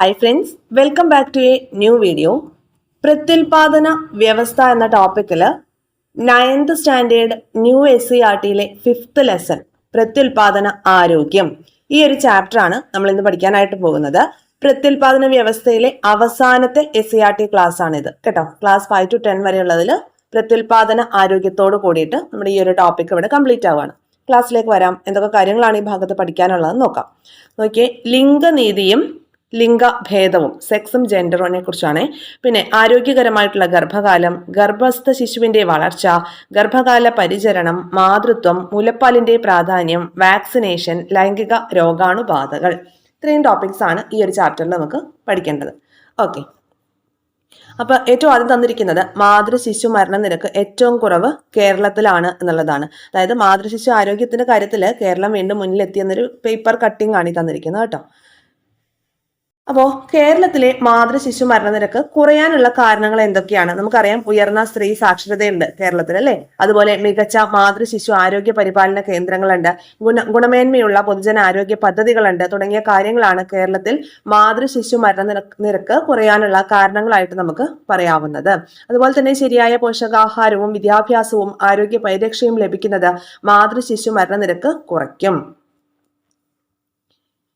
Hi friends, welcome back to a new video. പ്രത്യുൽപാദന വ്യവസ്ഥ എന്ന ടോപ്പിക്കിൽ 9th standard new SCERTയിലെ 5th lesson പ്രത്യുൽപാദന ആരോഗ്യം, ഈ ഒരു ചാപ്റ്ററാണ് നമ്മൾ ഇന്ന് പഠിക്കാനായിട്ട് പോകുന്നത്. പ്രത്യുൽപാദന വ്യവസ്ഥയിലെ അവസാനത്തെ SCERT ക്ലാസ് ആണിത് കേട്ടോ. ക്ലാസ് 5 to 10 വരെയുള്ളതിൽ പ്രത്യുൽപാദന ആരോഗ്യത്തോട് കൂടിയിട്ട് നമ്മുടെ ഈ ഒരു ടോപ്പിക് ഇവിടെ കംപ്ലീറ്റ് ആവുകയാണ്. ക്ലാസ്സിലേക്ക് വരാം. എന്തൊക്കെ കാര്യങ്ങളാണ് ഈ ഭാഗത്ത് പഠിക്കാനുള്ളതെന്ന് നോക്കാം. നോക്കിയേ, ലിംഗനീതിയും ലിംഗഭേദവും, സെക്സും ജെൻഡറിനെ കുറിച്ചാണ്. പിന്നെ ആരോഗ്യകരമായിട്ടുള്ള ഗർഭകാലം, ഗർഭസ്ഥ ശിശുവിന്റെ വളർച്ച, ഗർഭകാല പരിചരണം, മാതൃത്വം, മുലപ്പാലിന്റെ പ്രാധാന്യം, വാക്സിനേഷൻ, ലൈംഗിക രോഗാണുബാധകൾ, ഇത്രയും ടോപ്പിക്സ് ആണ് ഈ ഒരു ചാപ്റ്ററിൽ നമുക്ക് പഠിക്കേണ്ടത്. ഓക്കെ, അപ്പൊ ഏറ്റവും ആദ്യം തന്നിരിക്കുന്നത് മാതൃശിശു മരണനിരക്ക് ഏറ്റവും കുറവ് കേരളത്തിലാണ് എന്നുള്ളതാണ്. അതായത് മാതൃശിശു ആരോഗ്യത്തിന്റെ കാര്യത്തിൽ കേരളം വീണ്ടും മുന്നിലെത്തിയെന്നൊരു പേപ്പർ കട്ടിംഗ് ആണ് ഈ തന്നിരിക്കുന്നത് കേട്ടോ. അപ്പോൾ കേരളത്തിലെ മാതൃശിശു മരണനിരക്ക് കുറയാനുള്ള കാരണങ്ങൾ എന്തൊക്കെയാണ്? നമുക്കറിയാം, ഉയർന്ന സ്ത്രീ സാക്ഷരതയുണ്ട് കേരളത്തിൽ അല്ലേ. അതുപോലെ മികച്ച മാതൃശിശു ആരോഗ്യ പരിപാലന കേന്ദ്രങ്ങളുണ്ട്, ഗുണമേന്മയുള്ള പൊതുജന ആരോഗ്യ പദ്ധതികളുണ്ട്, തുടങ്ങിയ കാര്യങ്ങളാണ് കേരളത്തിൽ മാതൃശിശു മരണനിരക്ക് കുറയാനുള്ള കാരണങ്ങളായിട്ട് നമുക്ക് പറയാവുന്നത്. അതുപോലെ തന്നെ ശരിയായ പോഷകാഹാരവും വിദ്യാഭ്യാസവും ആരോഗ്യ പരിരക്ഷയും ലഭിക്കുന്നത് മാതൃശിശു മരണനിരക്ക് കുറയ്ക്കും.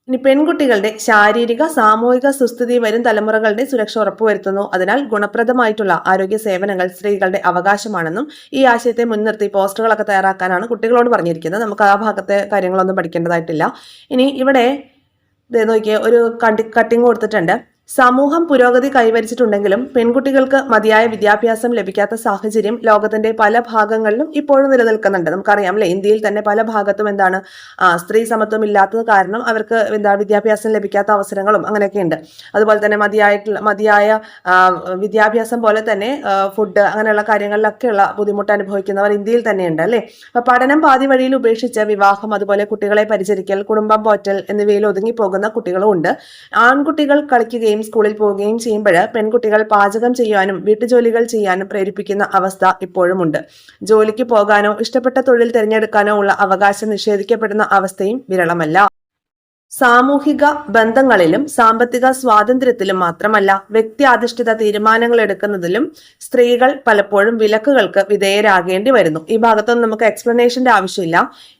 ഇനി പെൺകുട്ടികളുടെ ശാരീരിക സാമൂഹിക സുസ്ഥിതി വരും തലമുറകളുടെ സുരക്ഷ ഉറപ്പുവരുത്തുന്നു. അതിനാൽ ഗുണപ്രദമായിട്ടുള്ള ആരോഗ്യ സേവനങ്ങൾ സ്ത്രീകളുടെ അവകാശമാണെന്നും ഈ ആശയത്തെ മുൻനിർത്തി പോസ്റ്ററുകളൊക്കെ തയ്യാറാക്കാനാണ് കുട്ടികളോട് പറഞ്ഞിരിക്കുന്നത്. നമുക്ക് ആ ഭാഗത്തെ കാര്യങ്ങളൊന്നും പഠിക്കേണ്ടതായിട്ടില്ല. ഇനി ഇവിടെ നോക്കിയ ഒരു കട്ടിങ് കൊടുത്തിട്ടുണ്ട്. സമൂഹം പുരോഗതി കൈവരിച്ചിട്ടുണ്ടെങ്കിലും പെൺകുട്ടികൾക്ക് മതിയായ വിദ്യാഭ്യാസം ലഭിക്കാത്ത സാഹചര്യം ലോകത്തിന്റെ പല ഭാഗങ്ങളിലും ഇപ്പോഴും നിലനിൽക്കുന്നുണ്ട്. നമുക്കറിയാം അല്ലെ, ഇന്ത്യയിൽ തന്നെ പല ഭാഗത്തും എന്താണ് സ്ത്രീ സമത്വം ഇല്ലാത്തത് കാരണം അവർക്ക് വിദ്യാഭ്യാസം ലഭിക്കാത്ത അവസരങ്ങളും അങ്ങനെയൊക്കെ ഉണ്ട്. അതുപോലെ തന്നെ മതിയായ വിദ്യാഭ്യാസം പോലെ തന്നെ ഫുഡ് അങ്ങനെയുള്ള കാര്യങ്ങളിലൊക്കെയുള്ള ബുദ്ധിമുട്ട് അനുഭവിക്കുന്നവർ ഇന്ത്യയിൽ തന്നെയുണ്ട് അല്ലെ. അപ്പൊ പഠനം പാതി വഴിയിൽ ഉപേക്ഷിച്ച് വിവാഹം, അതുപോലെ കുട്ടികളെ പരിചരിക്കൽ, കുടുംബം പോറ്റൽ എന്നിവയിൽ ഒതുങ്ങിപ്പോകുന്ന കുട്ടികളും ഉണ്ട്. ആൺകുട്ടികൾ കളിക്കുകയും സ്കൂളിൽ പോവുകയും ചെയ്യുമ്പോൾ പെൺകുട്ടികൾ പാചകം ചെയ്യാനും വീട്ടുജോലികൾ ചെയ്യാനും പ്രേരിപ്പിക്കുന്ന അവസ്ഥ ഇപ്പോഴും ഉണ്ട്. ജോലിക്ക് പോകാനോ ഇഷ്ടപ്പെട്ട തൊഴിൽ തിരഞ്ഞെടുക്കാനോ ഉള്ള അവകാശം നിഷേധിക്കപ്പെടുന്ന അവസ്ഥയും വിരളമല്ല. സാമൂഹിക ബന്ധങ്ങളിലും സാമ്പത്തിക സ്വാതന്ത്ര്യത്തിലും മാത്രമല്ല, വ്യക്തി അധിഷ്ഠിത തീരുമാനങ്ങൾ എടുക്കുന്നതിലും സ്ത്രീകൾ പലപ്പോഴും വിലക്കുകൾക്ക് വിധേയരാകേണ്ടി വരുന്നു. ഈ ഭാഗത്തൊന്നും നമുക്ക് എക്സ്പ്ലനേഷന്റെ ആവശ്യമില്ല.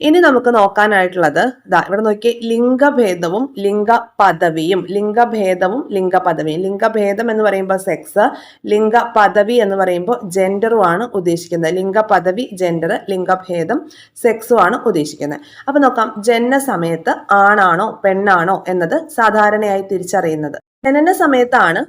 ഇനി നമുക്ക് നോക്കാനായിട്ടുള്ളത് ഇവിടെ നോക്കി, ലിംഗഭേദവും ലിംഗപദവിയും. ലിംഗഭേദവും ലിംഗപദവിയും. ലിംഗഭേദം എന്ന് പറയുമ്പോൾ സെക്സ്, ലിംഗപദവി എന്ന് പറയുമ്പോൾ ജെൻഡറും ആണ് ഉദ്ദേശിക്കുന്നത്. ലിംഗപദവി ജെൻഡർ, ലിംഗഭേദം സെക്സും ആണ് ഉദ്ദേശിക്കുന്നത്. അപ്പൊ നോക്കാം, ജനന സമയത്ത് ആണാണോ പെണ്ണാണോ എന്നത് സാധാരണയായി തിരിച്ചറിയുന്നത്. ജനന സമയത്താണ്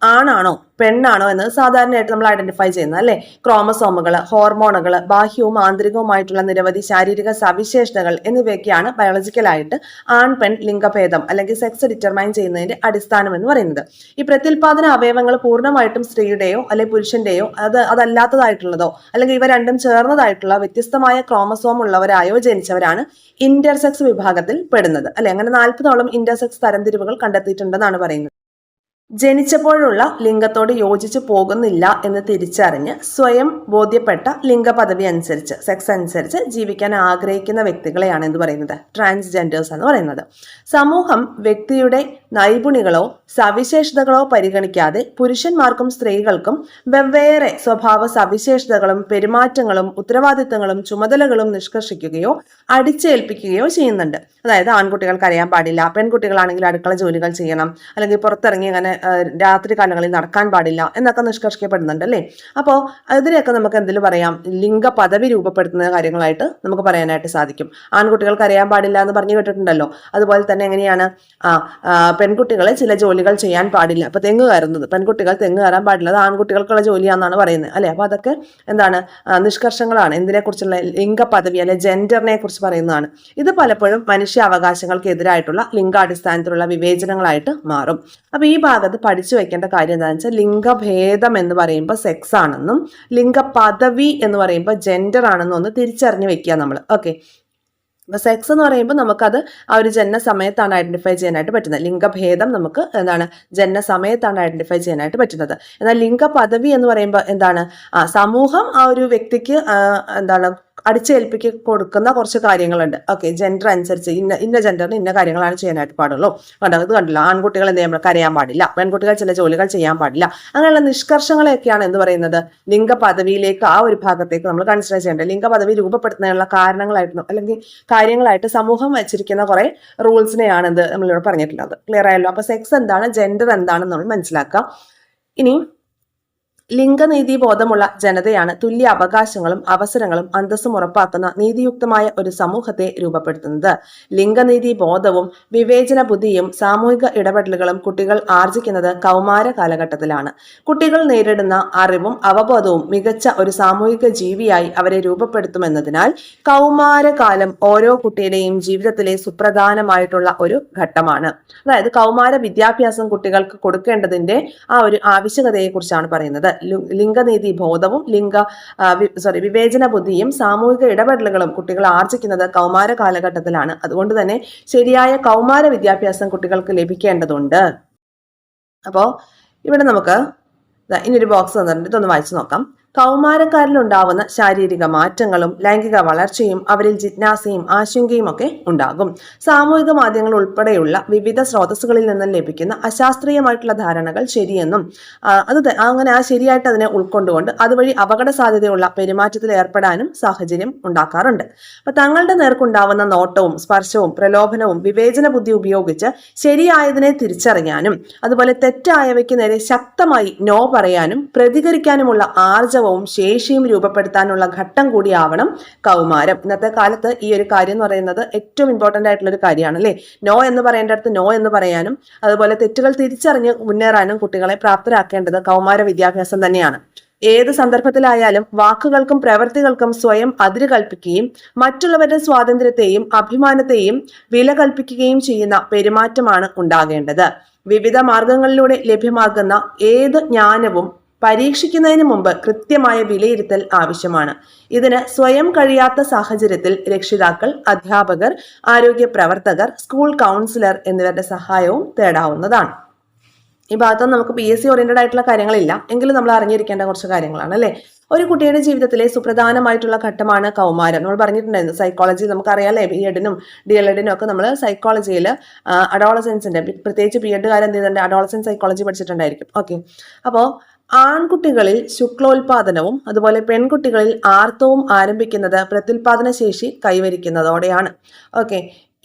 ആണാണോ പെണ്ണാണോ എന്നത് സാധാരണയായിട്ട് നമ്മൾ ഐഡന്റിഫൈ ചെയ്യുന്നത് അല്ലെ. ക്രോമസോമുകൾ, ഹോർമോണുകൾ, ബാഹ്യവും ആന്തരികവുമായിട്ടുള്ള നിരവധി ശാരീരിക സവിശേഷതകൾ എന്നിവയൊക്കെയാണ് ബയോളജിക്കലായിട്ട് ആൺ പെൺ ലിംഗഭേദം അല്ലെങ്കിൽ സെക്സ് ഡിറ്റർമൈൻ ചെയ്യുന്നതിന്റെ അടിസ്ഥാനം എന്ന് പറയുന്നത്. ഈ പ്രത്യുൽപാദന അവയവങ്ങൾ പൂർണ്ണമായിട്ടും സ്ത്രീയുടെയോ അല്ലെങ്കിൽ പുരുഷന്റെയോ അതല്ലാത്തതായിട്ടുള്ളതോ അല്ലെങ്കിൽ ഇവ രണ്ടും ചേർന്നതായിട്ടുള്ള വ്യത്യസ്തമായ ക്രോമസോം ഉള്ളവരായോ ജനിച്ചവരാണ് ഇന്റർസെക്സ് വിഭാഗത്തിൽ പെടുന്നത് അല്ലെ. അങ്ങനെ 40ഓളം ഇന്റർസെക്സ് തരംതിരിവുകൾ കണ്ടെത്തിയിട്ടുണ്ടെന്നാണ് പറയുന്നത്. ജനിച്ചപ്പോഴുള്ള ലിംഗത്തോട് യോജിച്ചു പോകുന്നില്ല എന്ന് തിരിച്ചറിഞ്ഞ് സ്വയം ബോധ്യപ്പെട്ട ലിംഗപദവി അനുസരിച്ച്, സെക്സ് അനുസരിച്ച് ജീവിക്കാൻ ആഗ്രഹിക്കുന്ന വ്യക്തികളെയാണ് എന്ന് പറയുന്നത് ട്രാൻസ്ജെൻഡേഴ്സ് എന്ന് പറയുന്നത്. സമൂഹം വ്യക്തിയുടെ നൈപുണികളോ സവിശേഷതകളോ പരിഗണിക്കാതെ പുരുഷന്മാർക്കും സ്ത്രീകൾക്കും വെവ്വേറെ സ്വഭാവ സവിശേഷതകളും പെരുമാറ്റങ്ങളും ഉത്തരവാദിത്തങ്ങളും ചുമതലകളും നിഷ്കർഷിക്കുകയോ അടിച്ചേൽപ്പിക്കുകയോ ചെയ്യുന്നുണ്ട്. അതായത് ആൺകുട്ടികൾക്ക് അറിയാൻ പാടില്ല, പെൺകുട്ടികളാണെങ്കിൽ അടുക്കള ജോലികൾ ചെയ്യണം, അല്ലെങ്കിൽ പുറത്തിറങ്ങി അങ്ങനെ രാത്രി കാലങ്ങളിൽ നടക്കാൻ പാടില്ല എന്നൊക്കെ നിഷ്കർഷിക്കപ്പെടുന്നുണ്ട് അല്ലേ. അപ്പോൾ അതിനെയൊക്കെ നമുക്ക് എന്തെങ്കിലും പറയാം, ലിംഗ പദവി രൂപപ്പെടുത്തുന്ന കാര്യങ്ങളായിട്ട് നമുക്ക് പറയാനായിട്ട് സാധിക്കും. ആൺകുട്ടികൾക്ക് അറിയാൻ പാടില്ല എന്ന് പറഞ്ഞു കേട്ടിട്ടുണ്ടല്ലോ. അതുപോലെ തന്നെ എങ്ങനെയാണ് പെൺകുട്ടികളെ ചില ജോലികൾ ചെയ്യാൻ പാടില്ല. അപ്പൊ തെങ്ങ് കയറുന്നത്, പെൺകുട്ടികൾ തെങ്ങ് കയറാൻ പാടില്ല, അത് ആൺകുട്ടികൾക്കുള്ള ജോലിയാണെന്നാണ് പറയുന്നത് അല്ലെ. അപ്പൊ അതൊക്കെ എന്താണ് നിഷ്കർഷങ്ങളാണ്, എന്തിനെ കുറിച്ചുള്ള ലിംഗ പദവി അല്ലെ ജെൻഡറിനെ കുറിച്ച് പറയുന്നതാണ്. ഇത് പലപ്പോഴും മനുഷ്യ അവകാശങ്ങൾക്ക് എതിരായിട്ടുള്ള ലിംഗാടിസ്ഥാനത്തിലുള്ള വിവേചനങ്ങളായിട്ട് മാറും. അപ്പൊ ഈ ഭാഗത്ത് പഠിച്ചു വെക്കേണ്ട കാര്യം എന്താണെന്ന് വെച്ചാൽ, ലിംഗഭേദം എന്ന് പറയുമ്പോൾ സെക്സ് ആണെന്നും ലിംഗപദവി എന്ന് പറയുമ്പോൾ ജെൻഡർ ആണെന്നും ഒന്ന് തിരിച്ചറിഞ്ഞു വെക്കുക നമ്മൾ. ഓക്കെ, സെക്സ് എന്ന് പറയുമ്പോൾ നമുക്കത് ആ ഒരു ജനന സമയത്താണ് ഐഡന്റിഫൈ ചെയ്യാനായിട്ട് പറ്റുന്നത്. ലിംഗഭേദം നമുക്ക് എന്താണ് ജനന സമയത്താണ് ഐഡന്റിഫൈ ചെയ്യാനായിട്ട് പറ്റുന്നത്. എന്നാൽ ലിംഗപദവി എന്ന് പറയുമ്പോൾ എന്താണ് സമൂഹം ആ ഒരു വ്യക്തിക്ക് എന്താണ് അടിച്ചേൽപ്പിക്ക് കൊടുക്കുന്ന കുറച്ച് കാര്യങ്ങളുണ്ട്. ഓക്കെ, ജെൻഡർ അനുസരിച്ച് ഇന്ന ജെൻഡറിന് ഇന്ന കാര്യങ്ങളാണ് ചെയ്യാനായിട്ട് പാടുള്ളൂ. കണ്ടോ, ഇത് കണ്ടില്ല, ആൺകുട്ടികൾ എന്ത് ചെയ്യാൻ കരയാൻ പാടില്ല, പെൺകുട്ടികൾ ചില ജോലികൾ ചെയ്യാൻ പാടില്ല, അങ്ങനെയുള്ള നിഷ്കർഷങ്ങളെയൊക്കെയാണ് എന്ത് പറയുന്നത്, ലിംഗ പദവിയിലേക്ക് ആ ഒരു ഭാഗത്തേക്ക് നമ്മൾ കൺസിഡർ ചെയ്യേണ്ടത്. ലിംഗ പദവി രൂപപ്പെടുത്തുന്നതിനുള്ള കാരണങ്ങളായിട്ട് അല്ലെങ്കിൽ കാര്യങ്ങളായിട്ട് സമൂഹം വെച്ചിരിക്കുന്ന കുറെ റൂൾസിനെയാണ് എന്ത് നമ്മളിവിടെ പറഞ്ഞിട്ടുള്ളത്. ക്ലിയർ ആയല്ലോ? അപ്പൊ സെക്സ് എന്താണ്, ജെൻഡർ എന്താണെന്ന് നമ്മൾ മനസ്സിലാക്കാം. ഇനി ലിംഗനീതി ബോധമുള്ള ജനതയാണ് തുല്യ അവകാശങ്ങളും അവസരങ്ങളും അന്തസ്സും ഉറപ്പാക്കുന്ന നീതിയുക്തമായ ഒരു സമൂഹത്തെ രൂപപ്പെടുത്തുന്നത്. ലിംഗനീതി ബോധവും വിവേചന ബുദ്ധിയും സാമൂഹിക ഇടപെടലുകളും കുട്ടികൾ ആർജിക്കുന്നത് കൗമാര കാലഘട്ടത്തിലാണ്. കുട്ടികൾ നേരിടുന്ന അറിവും അവബോധവും മികച്ച ഒരു സാമൂഹിക ജീവിയായി അവരെ രൂപപ്പെടുത്തുമെന്നതിനാൽ കൗമാരകാലം ഓരോ കുട്ടിയുടെയും ജീവിതത്തിലെ സുപ്രധാനമായിട്ടുള്ള ഒരു ഘട്ടമാണ്. അതായത് കൗമാര വിദ്യാഭ്യാസം കുട്ടികൾക്ക് കൊടുക്കേണ്ടതിന്റെ ആ ഒരു ആവശ്യകതയെ കുറിച്ചാണ് പറയുന്നത്. ലിംഗനീതി ബോധവും വിവേചന ബുദ്ധിയും സാമൂഹിക ഇടപെടലുകളും കുട്ടികൾ ആർജിക്കുന്നത് കൗമാര കാലഘട്ടത്തിലാണ്. അതുകൊണ്ട് തന്നെ ശരിയായ കൗമാര വിദ്യാഭ്യാസം കുട്ടികൾക്ക് ലഭിക്കേണ്ടതുണ്ട്. അപ്പോ ഇവിടെ നമുക്ക് ഇനിയൊരു ബോക്സ് തന്നിട്ടുണ്ട്, ഇതൊന്ന് വായിച്ചു നോക്കാം. കൗമാരക്കാരിലുണ്ടാവുന്ന ശാരീരിക മാറ്റങ്ങളും ലൈംഗിക വളർച്ചയും അവരിൽ ജിജ്ഞാസയും ആശങ്കയും ഒക്കെ ഉണ്ടാകും. സാമൂഹിക മാധ്യമങ്ങൾ ഉൾപ്പെടെയുള്ള വിവിധ സ്രോതസ്സുകളിൽ നിന്നും ലഭിക്കുന്ന അശാസ്ത്രീയമായിട്ടുള്ള ധാരണകൾ ശരിയെന്നും അങ്ങനെ ആ ശരിയായിട്ട് അതിനെ ഉൾക്കൊണ്ടുകൊണ്ട് അതുവഴി അപകട സാധ്യതയുള്ള പെരുമാറ്റത്തിൽ ഏർപ്പെടാനും സാഹചര്യം ഉണ്ടാക്കാറുണ്ട്. അപ്പൊ തങ്ങളുടെ നേർക്കുണ്ടാവുന്ന നോട്ടവും സ്പർശവും പ്രലോഭനവും വിവേചന ബുദ്ധി ഉപയോഗിച്ച് ശരിയായതിനെ തിരിച്ചറിയാനും അതുപോലെ തെറ്റായവയ്ക്ക് നേരെ ശക്തമായി നോ പറയാനും പ്രതികരിക്കാനുമുള്ള ആർജവവും ശേഷിയും രൂപപ്പെടുത്താനുള്ള ഘട്ടം കൂടിയാവണം കൗമാരം. ഇന്നത്തെ കാലത്ത് ഈ ഒരു കാര്യം എന്ന് പറയുന്നത് ഏറ്റവും ഇമ്പോർട്ടന്റ് ആയിട്ടുള്ള ഒരു കാര്യമാണ് അല്ലേ. നോ എന്ന് പറയേണ്ടടുത്ത് നോ എന്ന് പറയാനും അതുപോലെ തെറ്റുകൾ തിരിച്ചറിഞ്ഞ് മുന്നേറാനും കുട്ടികളെ പ്രാപ്തരാക്കേണ്ടത് കൗമാര വിദ്യാഭ്യാസം തന്നെയാണ്. ഏത് സന്ദർഭത്തിലായാലും വാക്കുകൾക്കും പ്രവൃത്തികൾക്കും സ്വയം അതിര് കൽപ്പിക്കുകയും മറ്റുള്ളവരുടെ സ്വാതന്ത്ര്യത്തെയും അഭിമാനത്തെയും വില കൽപ്പിക്കുകയും ചെയ്യുന്ന പെരുമാറ്റമാണ് ഉണ്ടാകേണ്ടത്. വിവിധ മാർഗങ്ങളിലൂടെ ലഭ്യമാകുന്ന ഏത് ജ്ഞാനവും പരീക്ഷിക്കുന്നതിന് മുമ്പ് കൃത്യമായ വിലയിരുത്തൽ ആവശ്യമാണ്. ഇതിന് സ്വയം കഴിയാത്ത സാഹചര്യത്തിൽ രക്ഷിതാക്കൾ, അധ്യാപകർ, ആരോഗ്യ പ്രവർത്തകർ, സ്കൂൾ കൗൺസിലർ എന്നിവരുടെ സഹായവും തേടാവുന്നതാണ്. ഈ ഭാഗത്തൊന്നും നമുക്ക് PSC ഓറിയന്റഡ് ആയിട്ടുള്ള കാര്യങ്ങളില്ല, എങ്കിലും നമ്മൾ അറിഞ്ഞിരിക്കേണ്ട കുറച്ച് കാര്യങ്ങളാണ് അല്ലെ. ഒരു കുട്ടിയുടെ ജീവിതത്തിലെ സുപ്രധാനമായിട്ടുള്ള ഘട്ടമാണ് കൗമാരം. നമ്മൾ പറഞ്ഞിട്ടുണ്ടായിരുന്നു സൈക്കോളജി, നമുക്കറിയാം അല്ലെ, BEdനും DLEdനും ഒക്കെ നമ്മൾ സൈക്കോളജിയിൽ അഡോളസൻസിന്റെ, പ്രത്യേകിച്ച് BEdകാർ എന്ത് ചെയ്തിട്ടുണ്ട്, അഡോളസൻസ് സൈക്കോളജി പഠിച്ചിട്ടുണ്ടായിരിക്കും. ഓക്കെ, അപ്പോൾ ആൺകുട്ടികളിൽ ശുക്ലോത്പാദനവും അതുപോലെ പെൺകുട്ടികളിൽ ആർത്തവും ആരംഭിക്കുന്നത് പ്രത്യുൽപാദന ശേഷി കൈവരിക്കുന്നതോടെയാണ്. ഓക്കെ,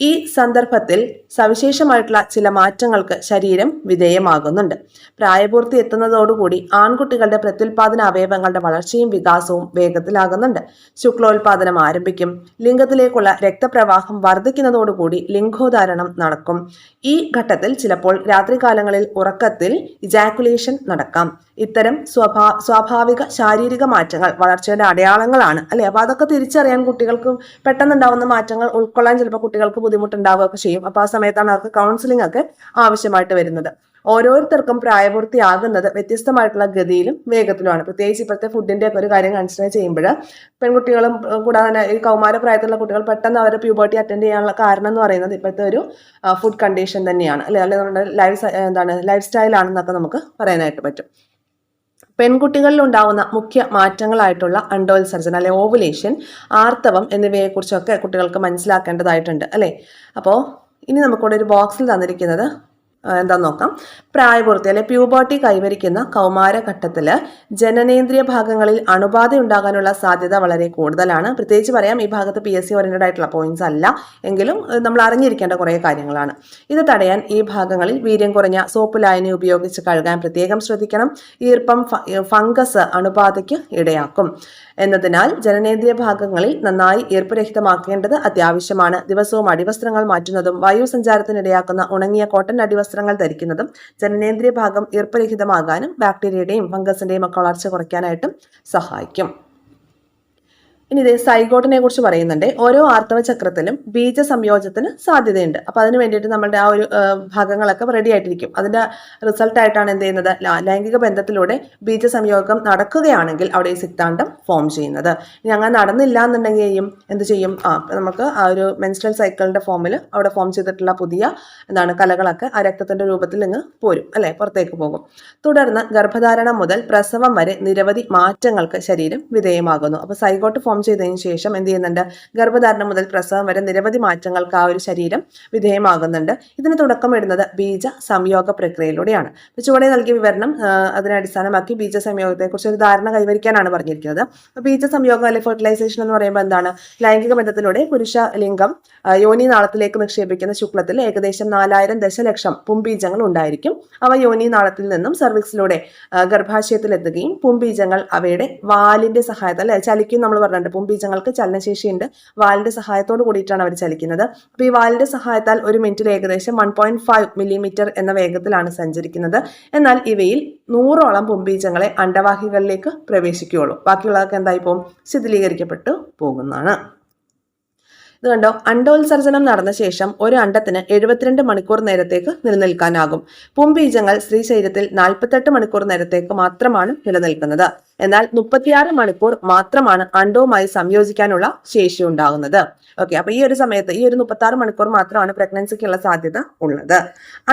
ഈ സന്ദർഭത്തിൽ സവിശേഷമായിട്ടുള്ള ചില മാറ്റങ്ങൾക്ക് ശരീരം വിധേയമാകുന്നുണ്ട്. പ്രായപൂർത്തി എത്തുന്നതോടുകൂടി ആൺകുട്ടികളുടെ പ്രത്യുൽപാദന അവയവങ്ങളുടെ വളർച്ചയും വികാസവും വേഗത്തിലാകുന്നുണ്ട്. ശുക്ലോത്പാദനം ആരംഭിക്കും. ലിംഗത്തിലേക്കുള്ള രക്തപ്രവാഹം വർദ്ധിക്കുന്നതോടുകൂടി ലിംഗോധാരണം നടക്കും. ഈ ഘട്ടത്തിൽ ചിലപ്പോൾ രാത്രികാലങ്ങളിൽ ഉറക്കത്തിൽ ഇജാക്കുലേഷൻ നടക്കാം. ഇത്തരം സ്വാഭാവിക ശാരീരിക മാറ്റങ്ങൾ വളർച്ചയുടെ അടയാളങ്ങളാണ് അല്ലെ. അപ്പൊ അതൊക്കെ തിരിച്ചറിയാൻ കുട്ടികൾക്ക് പെട്ടെന്നുണ്ടാവുന്ന മാറ്റങ്ങൾ ഉൾക്കൊള്ളാൻ ചിലപ്പോൾ കുട്ടികൾക്ക് ബുദ്ധിമുട്ടുണ്ടാവുകയൊക്കെ ചെയ്യും. അപ്പൊ ആ സമയത്താണ് അവർക്ക് കൗൺസിലിംഗ് ഒക്കെ ആവശ്യമായിട്ട് വരുന്നത്. ഓരോരുത്തർക്കും പ്രായപൂർത്തിയാകുന്നത് വ്യത്യസ്തമായിട്ടുള്ള ഗതിയിലും വേഗത്തിലുമാണ്. പ്രത്യേകിച്ച് ഇപ്പോഴത്തെ ഫുഡിന്റെ ഒക്കെ ഒരു കാര്യം കൺസിഡർ ചെയ്യുമ്പോൾ പെൺകുട്ടികളും കൂടാതെ തന്നെ ഈ കൗമാര പ്രായത്തിലുള്ള കുട്ടികൾ പെട്ടെന്ന് അവരുടെ പ്യൂബർട്ടി അറ്റൻഡ് ചെയ്യാനുള്ള കാരണം എന്ന് പറയുന്നത് ഇപ്പോഴത്തെ ഒരു ഫുഡ് കണ്ടീഷൻ തന്നെയാണ് അല്ലെ, നമ്മുടെ ലൈഫ് സ്റ്റൈലാണെന്നൊക്കെ നമുക്ക് പറയാനായിട്ട് പറ്റും. പെൺകുട്ടികളിൽ ഉണ്ടാവുന്ന മുഖ്യ മാറ്റങ്ങളായിട്ടുള്ള അണ്ടോത്സർജനം അല്ലെ ഓവുലേഷൻ, ആർത്തവം എന്നിവയെക്കുറിച്ചൊക്കെ കുട്ടികൾക്ക് മനസ്സിലാക്കേണ്ടതായിട്ടുണ്ട് അല്ലെ. അപ്പോൾ ഇനി നമുക്കിവിടെ ഒരു ബോക്സിൽ തന്നിരിക്കുന്നത് എന്താന്ന് നോക്കാം. പ്രായപൂർത്തി അല്ലെ പ്യൂബർട്ടി കൈവരിക്കുന്ന കൗമാരഘട്ടത്തിൽ ജനനേന്ദ്രിയ ഭാഗങ്ങളിൽ അണുബാധ ഉണ്ടാകാനുള്ള സാധ്യത വളരെ കൂടുതലാണ്. പ്രത്യേകിച്ച് പറയാം, ഈ ഭാഗത്ത് PSC ഓറിയന്റഡ് ആയിട്ടുള്ള പോയിന്റ്സ് അല്ല, എങ്കിലും നമ്മൾ അറിഞ്ഞിരിക്കേണ്ട കുറേ കാര്യങ്ങളാണ്. ഇത് തടയാൻ ഈ ഭാഗങ്ങളിൽ വീര്യം കുറഞ്ഞ സോപ്പ് ലായനി ഉപയോഗിച്ച് കഴുകാൻ പ്രത്യേകം ശ്രദ്ധിക്കണം. ഈർപ്പം, ഫംഗസ് അണുബാധയ്ക്ക് ഇടയാക്കും എന്നതിനാൽ ജനനേന്ദ്രിയ ഭാഗങ്ങളിൽ നന്നായി ഈർപ്പരഹിതമാക്കേണ്ടത് അത്യാവശ്യമാണ്. ദിവസവും അടിവസ്ത്രങ്ങൾ മാറ്റുന്നതും വായുസഞ്ചാരത്തിനിടയാക്കുന്ന ഉണങ്ങിയ കോട്ടൺ അടിവസ്ത്രങ്ങൾ ധരിക്കുന്നതും ജനനേന്ദ്രിയ ഭാഗം ഈർപ്പരഹിതമാകാനും ബാക്ടീരിയയുടെയും ഫംഗസിന്റെയും ഒക്കെ വളർച്ച കുറയ്ക്കാനായിട്ടും സഹായിക്കും. ഇനി ഇത് സൈഗോട്ടിനെ കുറിച്ച് പറയുന്നുണ്ട്. ഓരോ ആർത്തവ ചക്രത്തിലും ബീജ സംയോജനത്തിന് സാധ്യതയുണ്ട്. അപ്പൊ അതിന് വേണ്ടിയിട്ട് നമ്മുടെ ആ ഒരു ഭാഗങ്ങളൊക്കെ റെഡി ആയിട്ടിരിക്കും. അതിന്റെ റിസൾട്ട് ആയിട്ടാണ് എന്ത് ചെയ്യുന്നത്, ലൈംഗിക ബന്ധത്തിലൂടെ ബീജ സംയോഗം നടക്കുകയാണെങ്കിൽ അവിടെ ഈ സിക്താണ്ഡം ഫോം ചെയ്യുന്നത്. ഇനി അങ്ങനെ നടന്നില്ല എന്നുണ്ടെങ്കിൽ എന്ത് ചെയ്യും, നമുക്ക് ആ ഒരു മെൻസ്ട്രൽ സൈക്കിളിന്റെ ഫോമിൽ അവിടെ ഫോം ചെയ്തിട്ടുള്ള പുതിയ കലകളൊക്കെ ആ രക്തത്തിന്റെ രൂപത്തിൽ ഇങ്ങ് പോരും അല്ലെ, പുറത്തേക്ക് പോകും. തുടർന്ന് ഗർഭധാരണം മുതൽ പ്രസവം വരെ നിരവധി മാറ്റങ്ങൾക്ക് ശരീരം വിധേയമാകുന്നു. അപ്പൊ സൈഗോട്ട് ഫോം ചെയ്തതിനു ശേഷം എന്ത് ചെയ്യുന്നുണ്ട്, ഗർഭധാരണം മുതൽ പ്രസവം വരെ നിരവധി മാറ്റങ്ങൾക്ക് ആ ഒരു ശരീരം വിധേയമാകുന്നുണ്ട്. ഇതിന് തുടക്കമിടുന്നത് ബീജ സംയോഗ പ്രക്രിയയിലൂടെയാണ്. ചുവടെ നൽകിയ വിവരണം അതിനെ അടിസ്ഥാനമാക്കി ബീജ സംയോഗത്തെക്കുറിച്ച് ഒരു ധാരണ കൈവരിക്കാനാണ് പറഞ്ഞിരിക്കുന്നത്. ബീജ സംയോഗം അല്ലെങ്കിൽ ഫെർട്ടിലൈസേഷൻ എന്ന് പറയുമ്പോൾ എന്താണ്, ലൈംഗിക ബന്ധത്തിലൂടെ പുരുഷ ലിംഗം യോനി നാളത്തിലേക്ക് നിക്ഷേപിക്കുന്ന ശുക്ലത്തിൽ ഏകദേശം 4000 ദശലക്ഷം പുംബീജങ്ങൾ ഉണ്ടായിരിക്കും. അവ യോനി നാളത്തിൽ നിന്നും സർവിക്സിലൂടെ ഗർഭാശയത്തിലെത്തുകയും പുംബീജങ്ങൾ അവയുടെ വാലിന്റെ സഹായത്താൽ ചലിക്കും. നമ്മൾ പറഞ്ഞിട്ടുണ്ട് പുംബീജങ്ങൾക്ക് ചലനശേഷിയുണ്ട്, വാലിന്റെ സഹായത്തോട് കൂടിയിട്ടാണ് അവർ ചലിക്കുന്നത്. അപ്പോൾ ഈ വാലിന്റെ സഹായത്താൽ ഒരു മിനിറ്റിൽ ഏകദേശം 1.5 മില്ലിമീറ്റർ എന്ന വേഗത്തിലാണ് സഞ്ചരിക്കുന്നത്. എന്നാൽ ഇവയിൽ 100ഓളം പുംബീജങ്ങളെ അണ്ടവാഹികളിലേക്ക് പ്രവേശിക്കുകയുള്ളൂ. ബാക്കിയുള്ളതൊക്കെ എന്തായി പോകും, ശിഥിലീകരിക്കപ്പെട്ടു പോകുന്നതാണ്. ഇത് കണ്ടോ, അണ്ടോത്സർജനം നടന്ന ശേഷം ഒരു അണ്ടത്തിന് 72 മണിക്കൂർ നേരത്തേക്ക് നിലനിൽക്കാനാകും. പുംബീജങ്ങൾ സ്ത്രീ ശരീരത്തിൽ 48 മണിക്കൂർ നേരത്തേക്ക് മാത്രമാണ് നിലനിൽക്കുന്നത്. എന്നാൽ 36 മണിക്കൂർ മാത്രമാണ് അണ്ടവുമായി സംയോജിക്കാനുള്ള ശേഷി ഉണ്ടാകുന്നത്. ഓക്കെ, അപ്പൊ ഈ ഒരു സമയത്ത് ഈ ഒരു 36 മണിക്കൂർ മാത്രമാണ് പ്രഗ്നൻസിക്കുള്ള സാധ്യത ഉള്ളത്.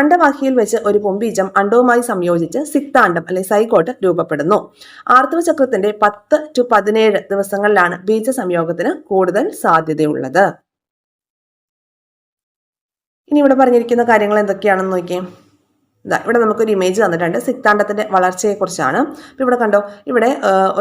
അണ്ടവാഹിയിൽ വെച്ച് ഒരു പുംബീജം അണ്ടവുമായി സംയോജിച്ച് സിക്താണ്ഡം അല്ലെങ്കിൽ സൈഗോട്ട് രൂപപ്പെടുന്നു. ആർത്തവ ചക്രത്തിന്റെ 10 to 17 ദിവസങ്ങളിലാണ് ബീജ സംയോഗത്തിന് കൂടുതൽ സാധ്യതയുള്ളത്. ഇനി ഇവിടെ പറഞ്ഞിരിക്കുന്ന കാര്യങ്ങൾ എന്തൊക്കെയാണെന്ന് നോക്കിയേ. ഇവിടെ നമുക്കൊരു ഇമേജ് തന്നിട്ടുണ്ട് സിക്താണ്ഡത്തിന്റെ വളർച്ചയെക്കുറിച്ചാണ്. അപ്പോൾ ഇവിടെ കണ്ടോ, ഇവിടെ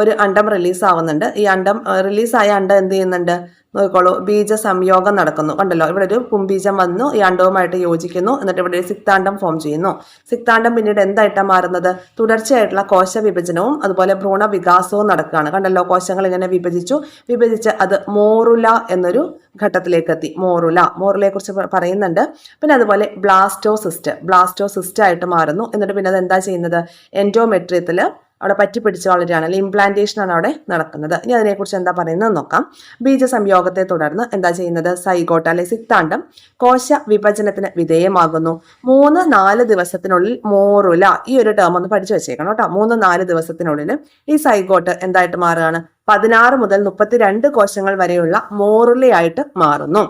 ഒരു അണ്ടം റിലീസ് ആവുന്നുണ്ട്. ഈ അണ്ടം റിലീസായ അണ്ടം എന്ത് ചെയ്യുന്നുണ്ട് നോക്കിക്കോളൂ, ബീജ സംയോഗം നടക്കുന്നു. കണ്ടല്ലോ, ഇവിടെ ഒരു പുംബീജം വന്നു, ഈ അണ്ടവുമായിട്ട് യോജിക്കുന്നു, എന്നിട്ട് ഇവിടെ ഒരു സിക്താണ്ഡം ഫോം ചെയ്യുന്നു. സിക്താണ്ഡം പിന്നീട് എന്തായിട്ടാണ് മാറുന്നത്, തുടർച്ചയായിട്ടുള്ള കോശ വിഭജനവും അതുപോലെ ഭ്രൂണ വികാസവും നടക്കുകയാണ്. കണ്ടല്ലോ, കോശങ്ങൾ ഇങ്ങനെ വിഭജിച്ച് അത് മോറുല എന്നൊരു ഘട്ടത്തിലേക്ക് എത്തി. മോറുലയെ കുറിച്ച് പറയുന്നുണ്ട്. പിന്നെ അതുപോലെ ബ്ലാസ്റ്റോസിസ്റ്റ് ആയിട്ട് മാറുന്നു. എന്നിട്ട് പിന്നെ അത് എന്താ ചെയ്യുന്നത്, എൻഡോമെട്രിയത്തിൽ അവിടെ പറ്റിപ്പിടിച്ച് വളരുകയാണ്, അല്ലെങ്കിൽ ഇംപ്ലാന്റേഷൻ ആണ് അവിടെ നടക്കുന്നത്. ഇനി അതിനെക്കുറിച്ച് എന്താ പറയുന്നത് നോക്കാം. ബീജസംയോഗത്തെ തുടർന്ന് എന്താ ചെയ്യുന്നത്, സൈഗോട്ട് അല്ലെങ്കിൽ സിക്താണ്ഡം കോശ വിഭജനത്തിന് വിധേയമാകുന്നു. 3-4 ദിവസത്തിനുള്ളിൽ മോറുല, ഈ ഒരു ടേം ഒന്ന് പഠിച്ചു വെച്ചേക്കണം കേട്ടോ. 3-4 ദിവസത്തിനുള്ളിൽ ഈ സൈഗോട്ട് എന്തായിട്ട് മാറുകയാണ്, 16 മുതൽ 32 കോശങ്ങൾ വരെയുള്ള മോറുലയായിട്ട് മാറുന്നു.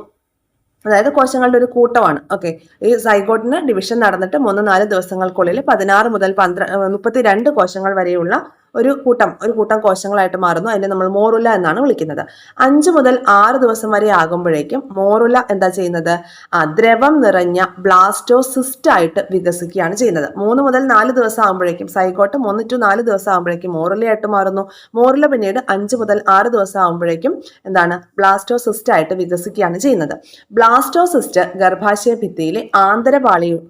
അതായത് കോശങ്ങളുടെ ഒരു കൂട്ടമാണ്. ഓക്കെ, ഈ സൈഗോട്ടിന് ഡിവിഷൻ നടന്നിട്ട് 3-4 ദിവസങ്ങൾക്കുള്ളിൽ 16 മുതൽ 32 കോശങ്ങൾ വരെയുള്ള ഒരു കൂട്ടം കോശങ്ങളായിട്ട് മാറുന്നു. അതിനെ നമ്മൾ മോറുല എന്നാണ് വിളിക്കുന്നത്. 5 മുതൽ 6 ദിവസം വരെ ആകുമ്പോഴേക്കും മോറുല എന്താ ചെയ്യുന്നത്, ദ്രവം നിറഞ്ഞ ബ്ലാസ്റ്റോസിസ്റ്റ് ആയിട്ട് വികസിക്കുകയാണ് ചെയ്യുന്നത്. 3 മുതൽ 4 ദിവസം ആകുമ്പോഴേക്കും സൈഗോട്ട് 3 to 4 ദിവസം ആകുമ്പോഴേക്കും മോറുലയായിട്ട് മാറുന്നു. മോറുല പിന്നീട് 5 മുതൽ 6 ദിവസം ആകുമ്പോഴേക്കും എന്താണ്, ബ്ലാസ്റ്റോസിസ്റ്റ് ആയിട്ട് വികസിക്കുകയാണ് ചെയ്യുന്നത്. ബ്ലാസ്റ്റോസിസ്റ്റ് ഗർഭാശയ ഭിത്തിയിലെ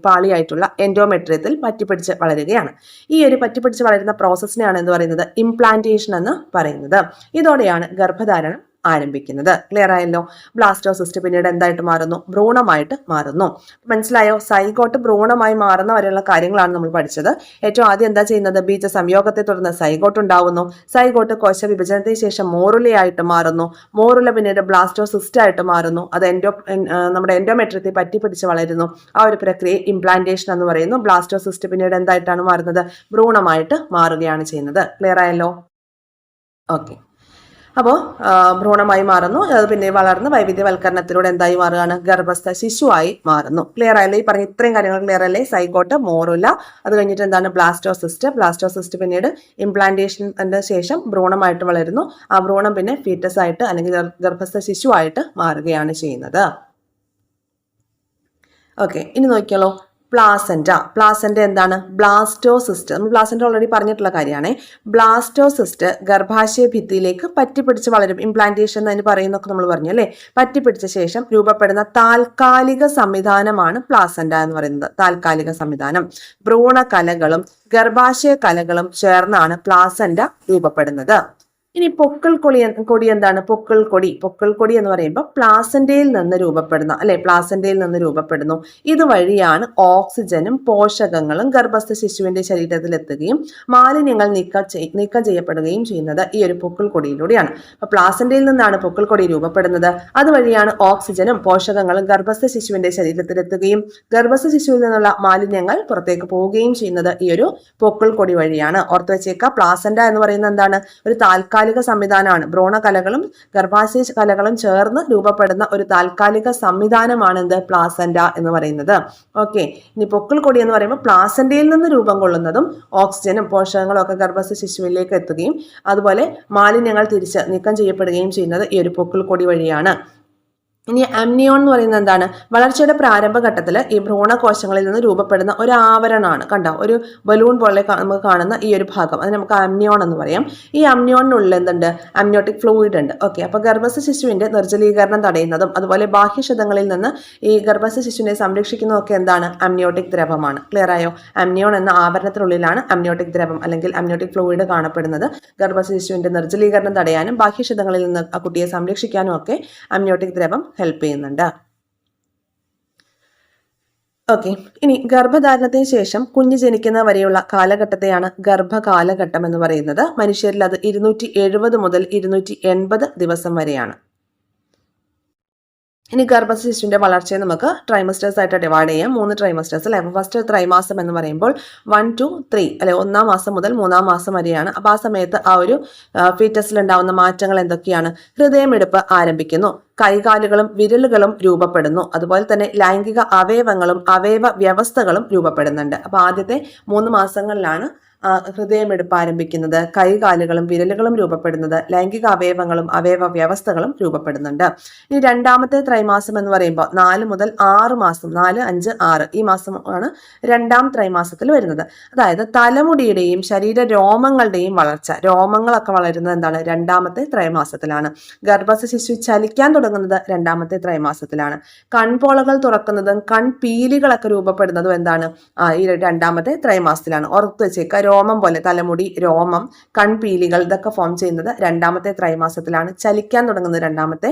പാളിയായിട്ടുള്ള എൻഡോമെട്രിയത്തിൽ പറ്റിപ്പിടിച്ച് വളരുകയാണ്. ഈ ഒരു പറ്റിപ്പിടിച്ച് വളരുന്ന പ്രോസസ്സിനെയാണ് പറയുന്നത് ഇംപ്ലാന്റേഷൻ എന്ന് പറയുന്നത്. ഇതോടെയാണ് ഗർഭധാരണം ആരംഭിക്കുന്നത്. ക്ലിയർ ആയല്ലോ. ബ്ലാസ്റ്റോസിസ്റ്റ് പിന്നീട് എന്തായിട്ട് മാറുന്നു, ഭ്രൂണമായിട്ട് മാറുന്നു. മനസ്സിലായോ, സൈഗോട്ട് ഭ്രൂണമായി മാറുന്ന വരെയുള്ള കാര്യങ്ങളാണ് നമ്മൾ പഠിച്ചത്. ഏറ്റവും ആദ്യം എന്താ ചെയ്യുന്നത്, ബീജ സംയോഗത്തെ തുടർന്ന് സൈഗോട്ട് ഉണ്ടാവുന്നു. സൈഗോട്ട് കോശ വിഭജനത്തിന് ശേഷം മോറുലയായിട്ട് മാറുന്നു. മോറുല പിന്നീട് ബ്ലാസ്റ്റോസിസ്റ്റ് ആയിട്ട് മാറുന്നു. അത് നമ്മുടെ എൻഡോമെട്രിയത്തിൽ പറ്റിപ്പിടിച്ച് വളരുന്നു. ആ ഒരു പ്രക്രിയ ഇംപ്ലാന്റേഷൻ എന്ന് പറയുന്നു. ബ്ലാസ്റ്റോസിസ്റ്റ് പിന്നീട് എന്തായിട്ടാണ് മാറുന്നത്, ഭ്രൂണമായിട്ട് മാറുകയാണ് ചെയ്യുന്നത്. ക്ലിയർ ആയല്ലോ. ഓക്കെ, അപ്പോൾ ഭ്രൂണമായി മാറുന്നു. അത് പിന്നെ വളർന്ന് വൈവിധ്യവൽക്കരണത്തിലൂടെ എന്തായി മാറുകയാണ്, ഗർഭസ്ഥ ശിശുവായി മാറുന്നു. ക്ലിയർ ആയല്ലേ, ഈ പറഞ്ഞ ഇത്രയും കാര്യങ്ങൾ ക്ലിയർ അല്ലേ. സൈഗോട്ട്, മോറുല, അത് കഴിഞ്ഞിട്ട് എന്താണ് ബ്ലാസ്റ്റോസിസ്റ്റ് പിന്നീട് ഇംപ്ലാന്റേഷന്റെ ശേഷം ഭ്രൂണമായിട്ട് വളരുന്നു. ആ ഭ്രൂണം പിന്നെ ഫീറ്റസ് ആയിട്ട് അല്ലെങ്കിൽ ഗർഭസ്ഥ ശിശുവായിട്ട് മാറുകയാണ് ചെയ്യുന്നത്. ഓക്കെ, ഇനി നോക്കിയാലോ, പ്ലാസെന്റ എന്താണ്, ബ്ലാസ്റ്റോസിസ്റ്റ്. നമ്മൾ പ്ലാസെന്റ ഓൾറെഡി പറഞ്ഞിട്ടുള്ള കാര്യമാണ്. ബ്ലാസ്റ്റോസിസ്റ്റ് ഗർഭാശയ ഭിത്തിയിലേക്ക് പറ്റിപ്പിടിച്ച് വളരും. ഇംപ്ലാന്റേഷൻ എന്ന് പറയുന്നൊക്കെ നമ്മൾ പറഞ്ഞു അല്ലേ. പറ്റിപ്പിടിച്ച ശേഷം രൂപപ്പെടുന്ന താൽക്കാലിക സംവിധാനമാണ് പ്ലാസെന്റ എന്ന് പറയുന്നത്. താൽക്കാലിക സംവിധാനം, ഭ്രൂണകലകളും ഗർഭാശയ കലകളും ചേർന്നാണ് പ്ലാസെന്റ രൂപപ്പെടുന്നത്. ഇനി പൊക്കിൾ കൊടി എന്താണ്, പൊക്കിൾ കൊടി എന്ന് പറയുമ്പോൾ പ്ലാസെന്റയിൽ നിന്ന് രൂപപ്പെടുന്നു. ഇതുവഴിയാണ് ഓക്സിജനും പോഷകങ്ങളും ഗർഭസ്ഥ ശിശുവിന്റെ ശരീരത്തിൽ എത്തുകയും മാലിന്യങ്ങൾ നീക്കം ചെയ്യപ്പെടുകയും ചെയ്യുന്നത് ഈ ഒരു പൊക്കിൾ കൊടിയിലൂടെയാണ്. അപ്പൊ പ്ലാസെന്റയിൽ നിന്നാണ് പൊക്കിൾ കൊടി രൂപപ്പെടുന്നത്. അതുവഴിയാണ് ഓക്സിജനും പോഷകങ്ങളും ഗർഭസ്ഥ ശിശുവിന്റെ ശരീരത്തിൽ എത്തുകയും ഗർഭസ്ഥ ശിശുവിൽ നിന്നുള്ള മാലിന്യങ്ങൾ പുറത്തേക്ക് പോവുകയും ചെയ്യുന്നത് ഈ ഒരു പൊക്കിൾ കൊടി വഴിയാണ്. ഓർത്ത് വെച്ചേക്കുക, പ്ലാസെന്റ എന്ന് പറയുന്നത് എന്താണ്, ഒരു താൽക്കാലിക താൽക്കാലിക സംവിധാനമാണ്. ഭ്രൂണകലകളും ഗർഭാശയ കലകളും ചേർന്ന് രൂപപ്പെടുന്ന ഒരു താൽക്കാലിക സംവിധാനമാണ് എന്ത് പ്ലാസന്റ എന്ന് പറയുന്നത്. ഓക്കെ, ഇനി പൊക്കിൾ കൊടി എന്ന് പറയുമ്പോൾ പ്ലാസന്റയിൽ നിന്ന് രൂപം കൊള്ളുന്നതും ഓക്സിജനും പോഷകങ്ങളും ഒക്കെ ഗർഭസ്ഥ ശിശുവിലേക്ക് എത്തുകയും അതുപോലെ മാലിന്യങ്ങൾ തിരിച്ച് നീക്കം ചെയ്യപ്പെടുകയും ചെയ്യുന്നത് ഈ ഒരു പൊക്കിൾ കൊടി വഴിയാണ്. ഇനി അമ്നിയോൺ എന്ന് പറയുന്നത് എന്താണ്? വളർച്ചയുടെ പ്രാരംഭഘട്ടത്തിൽ ഈ ഭ്രൂണകോശങ്ങളിൽ നിന്ന് രൂപപ്പെടുന്ന ഒരു ആവരണമാണ്. കണ്ടോ, ഒരു ബലൂൺ പോലെ നമുക്ക് കാണുന്ന ഈ ഒരു ഭാഗം, അത് നമുക്ക് അമ്നിയോൺ എന്ന് പറയാം. ഈ അമ്നിയോണിനുള്ളിൽ എന്തുണ്ട്? അമ്നിയോട്ടിക് ഫ്ലൂയിഡ് ഉണ്ട്. ഓക്കെ, അപ്പോൾ ഗർഭസ്ഥ ശിശുവിന്റെ നിർജ്ജലീകരണം തടയുന്നതും അതുപോലെ ബാഹ്യക്ഷതങ്ങളിൽ നിന്ന് ഈ ഗർഭസ്ഥ ശിശുവിനെ സംരക്ഷിക്കുന്നതൊക്കെ എന്താണ്? അമ്നിയോട്ടിക് ദ്രവമാണ്. ക്ലിയർ ആയോ? അമ്നിയോൺ എന്ന ആവരണത്തിനുള്ളിലാണ് അമ്നിയോട്ടിക് ദ്രവം അല്ലെങ്കിൽ അമ്നിയോട്ടിക് ഫ്ലൂയിഡ് കാണപ്പെടുന്നത്. ഗർഭസ്ഥ ശിശുവിന്റെ നിർജ്ജലീകരണം തടയാനും ബാഹ്യക്ഷതങ്ങളിൽ നിന്ന് ആ കുട്ടിയെ സംരക്ഷിക്കാനും ഒക്കെ അമ്നിയോട്ടിക് ദ്രവം ഹെൽപ്പ് ചെയ്യുന്നുണ്ട്. ഓക്കെ, ഇനി ഗർഭധാരണത്തിന് ശേഷം കുഞ്ഞ് ജനിക്കുന്ന വരെയുള്ള കാലഘട്ടത്തെയാണ് ഗർഭകാലഘട്ടം എന്ന് പറയുന്നത്. മനുഷ്യരിൽ അത് 270 മുതൽ 280 ദിവസം വരെയാണ്. ഇനി ഗർഭസ്ഥ ശിശുവിന്റെ വളർച്ചയെ നമുക്ക് ട്രൈമസ്റ്റേഴ്സ് ആയിട്ട് ഡിവൈഡ് ചെയ്യാം. 3 ട്രൈമസ്റ്റേഴ്സ് അല്ലെ. ഫസ്റ്റ് ത്രൈമാസം എന്ന് പറയുമ്പോൾ 1 to 3 അല്ലെ, 1-ാം മാസം മുതൽ 3-ാം മാസം വരെയാണ്. അപ്പോൾ ആ സമയത്ത് ആ ഒരു ഫീറ്റസിൽ ഉണ്ടാവുന്ന മാറ്റങ്ങൾ എന്തൊക്കെയാണ്? ഹൃദയമിടിപ്പ് ആരംഭിക്കുന്നു, കൈകാലുകളും വിരലുകളും രൂപപ്പെടുന്നു, അതുപോലെ തന്നെ ലൈംഗിക അവയവങ്ങളും അവയവ വ്യവസ്ഥകളും രൂപപ്പെടുന്നുണ്ട്. അപ്പോൾ ആദ്യത്തെ 3 മാസങ്ങളിലാണ് ഹൃദയമിടിപ്പ് ആരംഭിക്കുന്നത്, കൈകാലുകളും വിരലുകളും രൂപപ്പെടുന്നത്, ലൈംഗിക അവയവങ്ങളും അവയവ വ്യവസ്ഥകളും രൂപപ്പെടുന്നുണ്ട്. ഇനി 2-ാമത്തെ ത്രൈമാസം എന്ന് പറയുമ്പോൾ 4 മുതൽ 6 മാസം, 4, 5, 6 ഈ മാസമാണ് 2-ാം ത്രൈമാസത്തിൽ വരുന്നത്. അതായത് തലമുടിയുടെയും ശരീര രോമങ്ങളുടെയും വളർച്ച, രോമങ്ങളൊക്കെ വളരുന്നത് എന്താണ്? 2-ാമത്തെ ത്രൈമാസത്തിലാണ്. ഗർഭസ്ഥ ശിശു ചലിക്കാൻ തുടങ്ങുന്നത് 2-ാമത്തെ ത്രൈമാസത്തിലാണ്. കൺപോളകൾ തുറക്കുന്നതും കൺപീലികളൊക്കെ രൂപപ്പെടുന്നതും എന്താണ്? ഈ 2-ാമത്തെ ത്രൈമാസത്തിലാണ്. ഓർത്ത് വെച്ചേക്കുക, രോമം പോലെ തലമുടി, രോമം, കൺപീലികൾ ഇതൊക്കെ ഫോം ചെയ്യുന്നത് 2-ാമത്തെ ത്രൈമാസത്തിലാണ്. ചലിക്കാൻ തുടങ്ങുന്നത് 2-ാമത്തെ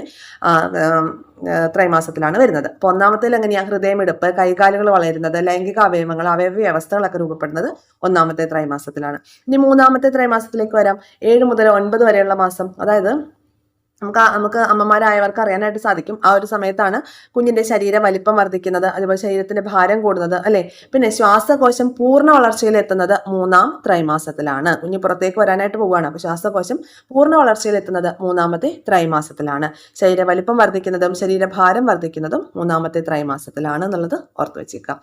ത്രൈമാസത്തിലാണ് വരുന്നത്. അപ്പോൾ 1-ാമത്തേൽ എങ്ങനെയാ? ഹൃദയമിടിപ്പ്, കൈകാലുകൾ വളരുന്നത്, ലൈംഗിക അവയവങ്ങൾ, അവയവ വ്യവസ്ഥകളൊക്കെ രൂപപ്പെടുന്നത് 1-ാമത്തെ ത്രൈമാസത്തിലാണ്. ഇനി 3-ാമത്തെ ത്രൈമാസത്തിലേക്ക് വരാം. 7 മുതൽ 9 വരെയുള്ള മാസം, അതായത് നമുക്ക് അമ്മമാരായവർക്ക് അറിയാനായിട്ട് സാധിക്കും. ആ ഒരു സമയത്താണ് കുഞ്ഞിന്റെ ശരീര വലിപ്പം വർദ്ധിക്കുന്നത്, അതുപോലെ ശരീരത്തിന്റെ ഭാരം കൂടുന്നത് അല്ലെ. പിന്നെ ശ്വാസകോശം പൂർണ്ണ വളർച്ചയിൽ എത്തുന്നത് 3-ാം ത്രൈമാസത്തിലാണ്. കുഞ്ഞ് പുറത്തേക്ക് വരാനായിട്ട് പോവുകയാണ്. അപ്പോൾ ശ്വാസകോശം പൂർണ്ണ വളർച്ചയിൽ എത്തുന്നത് 3-ാമത്തെ ത്രൈമാസത്തിലാണ്. ശരീര വലിപ്പം വർദ്ധിക്കുന്നതും ശരീരഭാരം വർദ്ധിക്കുന്നതും 3-ാമത്തെ ത്രൈമാസത്തിലാണ് എന്നുള്ളത് ഓർത്തു വെച്ചേക്കാം.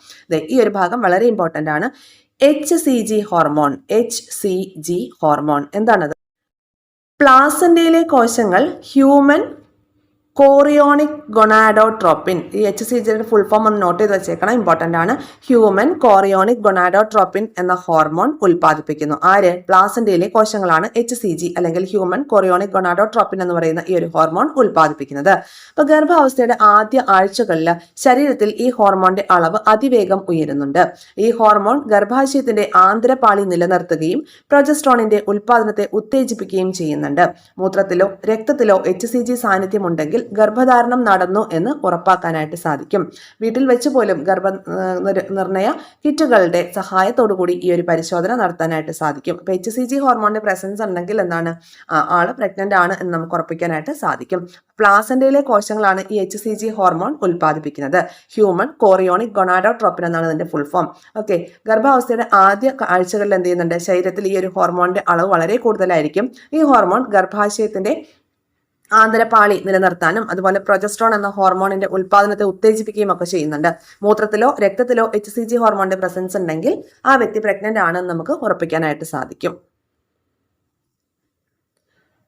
ഈ ഒരു ഭാഗം വളരെ ഇമ്പോർട്ടൻ്റ് ആണ്. HCG ഹോർമോൺ, HCG ഹോർമോൺ എന്താണത്? പ്ലാസന്റയിലെ കോശങ്ങൾ ഹ്യൂമൻ കോറിയോണിക് ഗൊണാഡോട്രോപ്പിൻ, ഈ HCGയുടെ ഫുൾ ഫോം ഒന്ന് നോട്ട് ചെയ്ത് വെച്ചേക്കണം, ഇമ്പോർട്ടൻ്റ് ആണ്. ഹ്യൂമൻ കോറിയോണിക് ഗൊണാഡോട്രോപ്പിൻ എന്ന ഹോർമോൺ ഉൽപ്പാദിപ്പിക്കുന്നു. ആര്? പ്ലാസന്റയിലെ കോശങ്ങളാണ് HCG അല്ലെങ്കിൽ ഹ്യൂമൻ കോറിയോണിക് ഗൊണാഡോട്രോപ്പിൻ എന്ന് പറയുന്ന ഈ ഒരു ഹോർമോൺ ഉൽപ്പാദിപ്പിക്കുന്നത്. അപ്പോൾ ഗർഭാവസ്ഥയുടെ ആദ്യ ആഴ്ചകളിൽ ശരീരത്തിൽ ഈ ഹോർമോണിന്റെ അളവ് അതിവേഗം ഉയരുന്നുണ്ട്. ഈ ഹോർമോൺ ഗർഭാശയത്തിന്റെ ആന്തരപാളി നിലനിർത്തുകയും പ്രൊജസ്ട്രോണിന്റെ ഉൽപ്പാദനത്തെ ഉത്തേജിപ്പിക്കുകയും ചെയ്യുന്നുണ്ട്. മൂത്രത്തിലോ രക്തത്തിലോ HCG സാന്നിധ്യം ഉണ്ടെങ്കിൽ ഗർഭധാരണം നടന്നു എന്ന് ഉറപ്പാക്കാനായിട്ട് സാധിക്കും. വീട്ടിൽ വെച്ച് പോലും നിർണയ കിറ്റുകളുടെ സഹായത്തോടുകൂടി ഈ ഒരു പരിശോധന നടത്താനായിട്ട് സാധിക്കും. അപ്പോൾ HCG ഹോർമോണിന്റെ പ്രസൻസ് ഉണ്ടെങ്കിൽ എന്താണ്? ആള് പ്രഗ്നന്റ് ആണ് എന്ന് നമുക്ക് ഉറപ്പിക്കാനായിട്ട് സാധിക്കും. പ്ലാസന്റയിലെ കോശങ്ങളാണ് ഈ HCG ഹോർമോൺ ഉൽപ്പാദിപ്പിക്കുന്നത്. ഹ്യൂമൻ കോറിയോണിക് ഗൊണാഡോട്രോപ്പിൻ എന്നാണ് ഇതിന്റെ ഫുൾ ഫോം. ഓക്കെ, ഗർഭാവസ്ഥയുടെ ആദ്യ ആഴ്ചകളിൽ എന്ത് ചെയ്യുന്നുണ്ട്? ശരീരത്തിൽ ഈ ഒരു ഹോർമോണിന്റെ അളവ് വളരെ കൂടുതലായിരിക്കും. ഈ ഹോർമോൺ ഗർഭാശയത്തിന്റെ ആന്തരപാളി നിലനിർത്താനും അതുപോലെ പ്രൊജസ്ട്രോൺ എന്ന ഹോർമോണിന്റെ ഉൽപ്പാദനത്തെ ഉത്തേജിപ്പിക്കുകയും ഒക്കെ ചെയ്യുന്നുണ്ട്. മൂത്രത്തിലോ രക്തത്തിലോ HCG ഹോർമോണിന്റെ പ്രസൻസ് ഉണ്ടെങ്കിൽ ആ വ്യക്തി പ്രഗ്നന്റ് ആണെന്ന് നമുക്ക് ഉറപ്പിക്കാനായിട്ട് സാധിക്കും.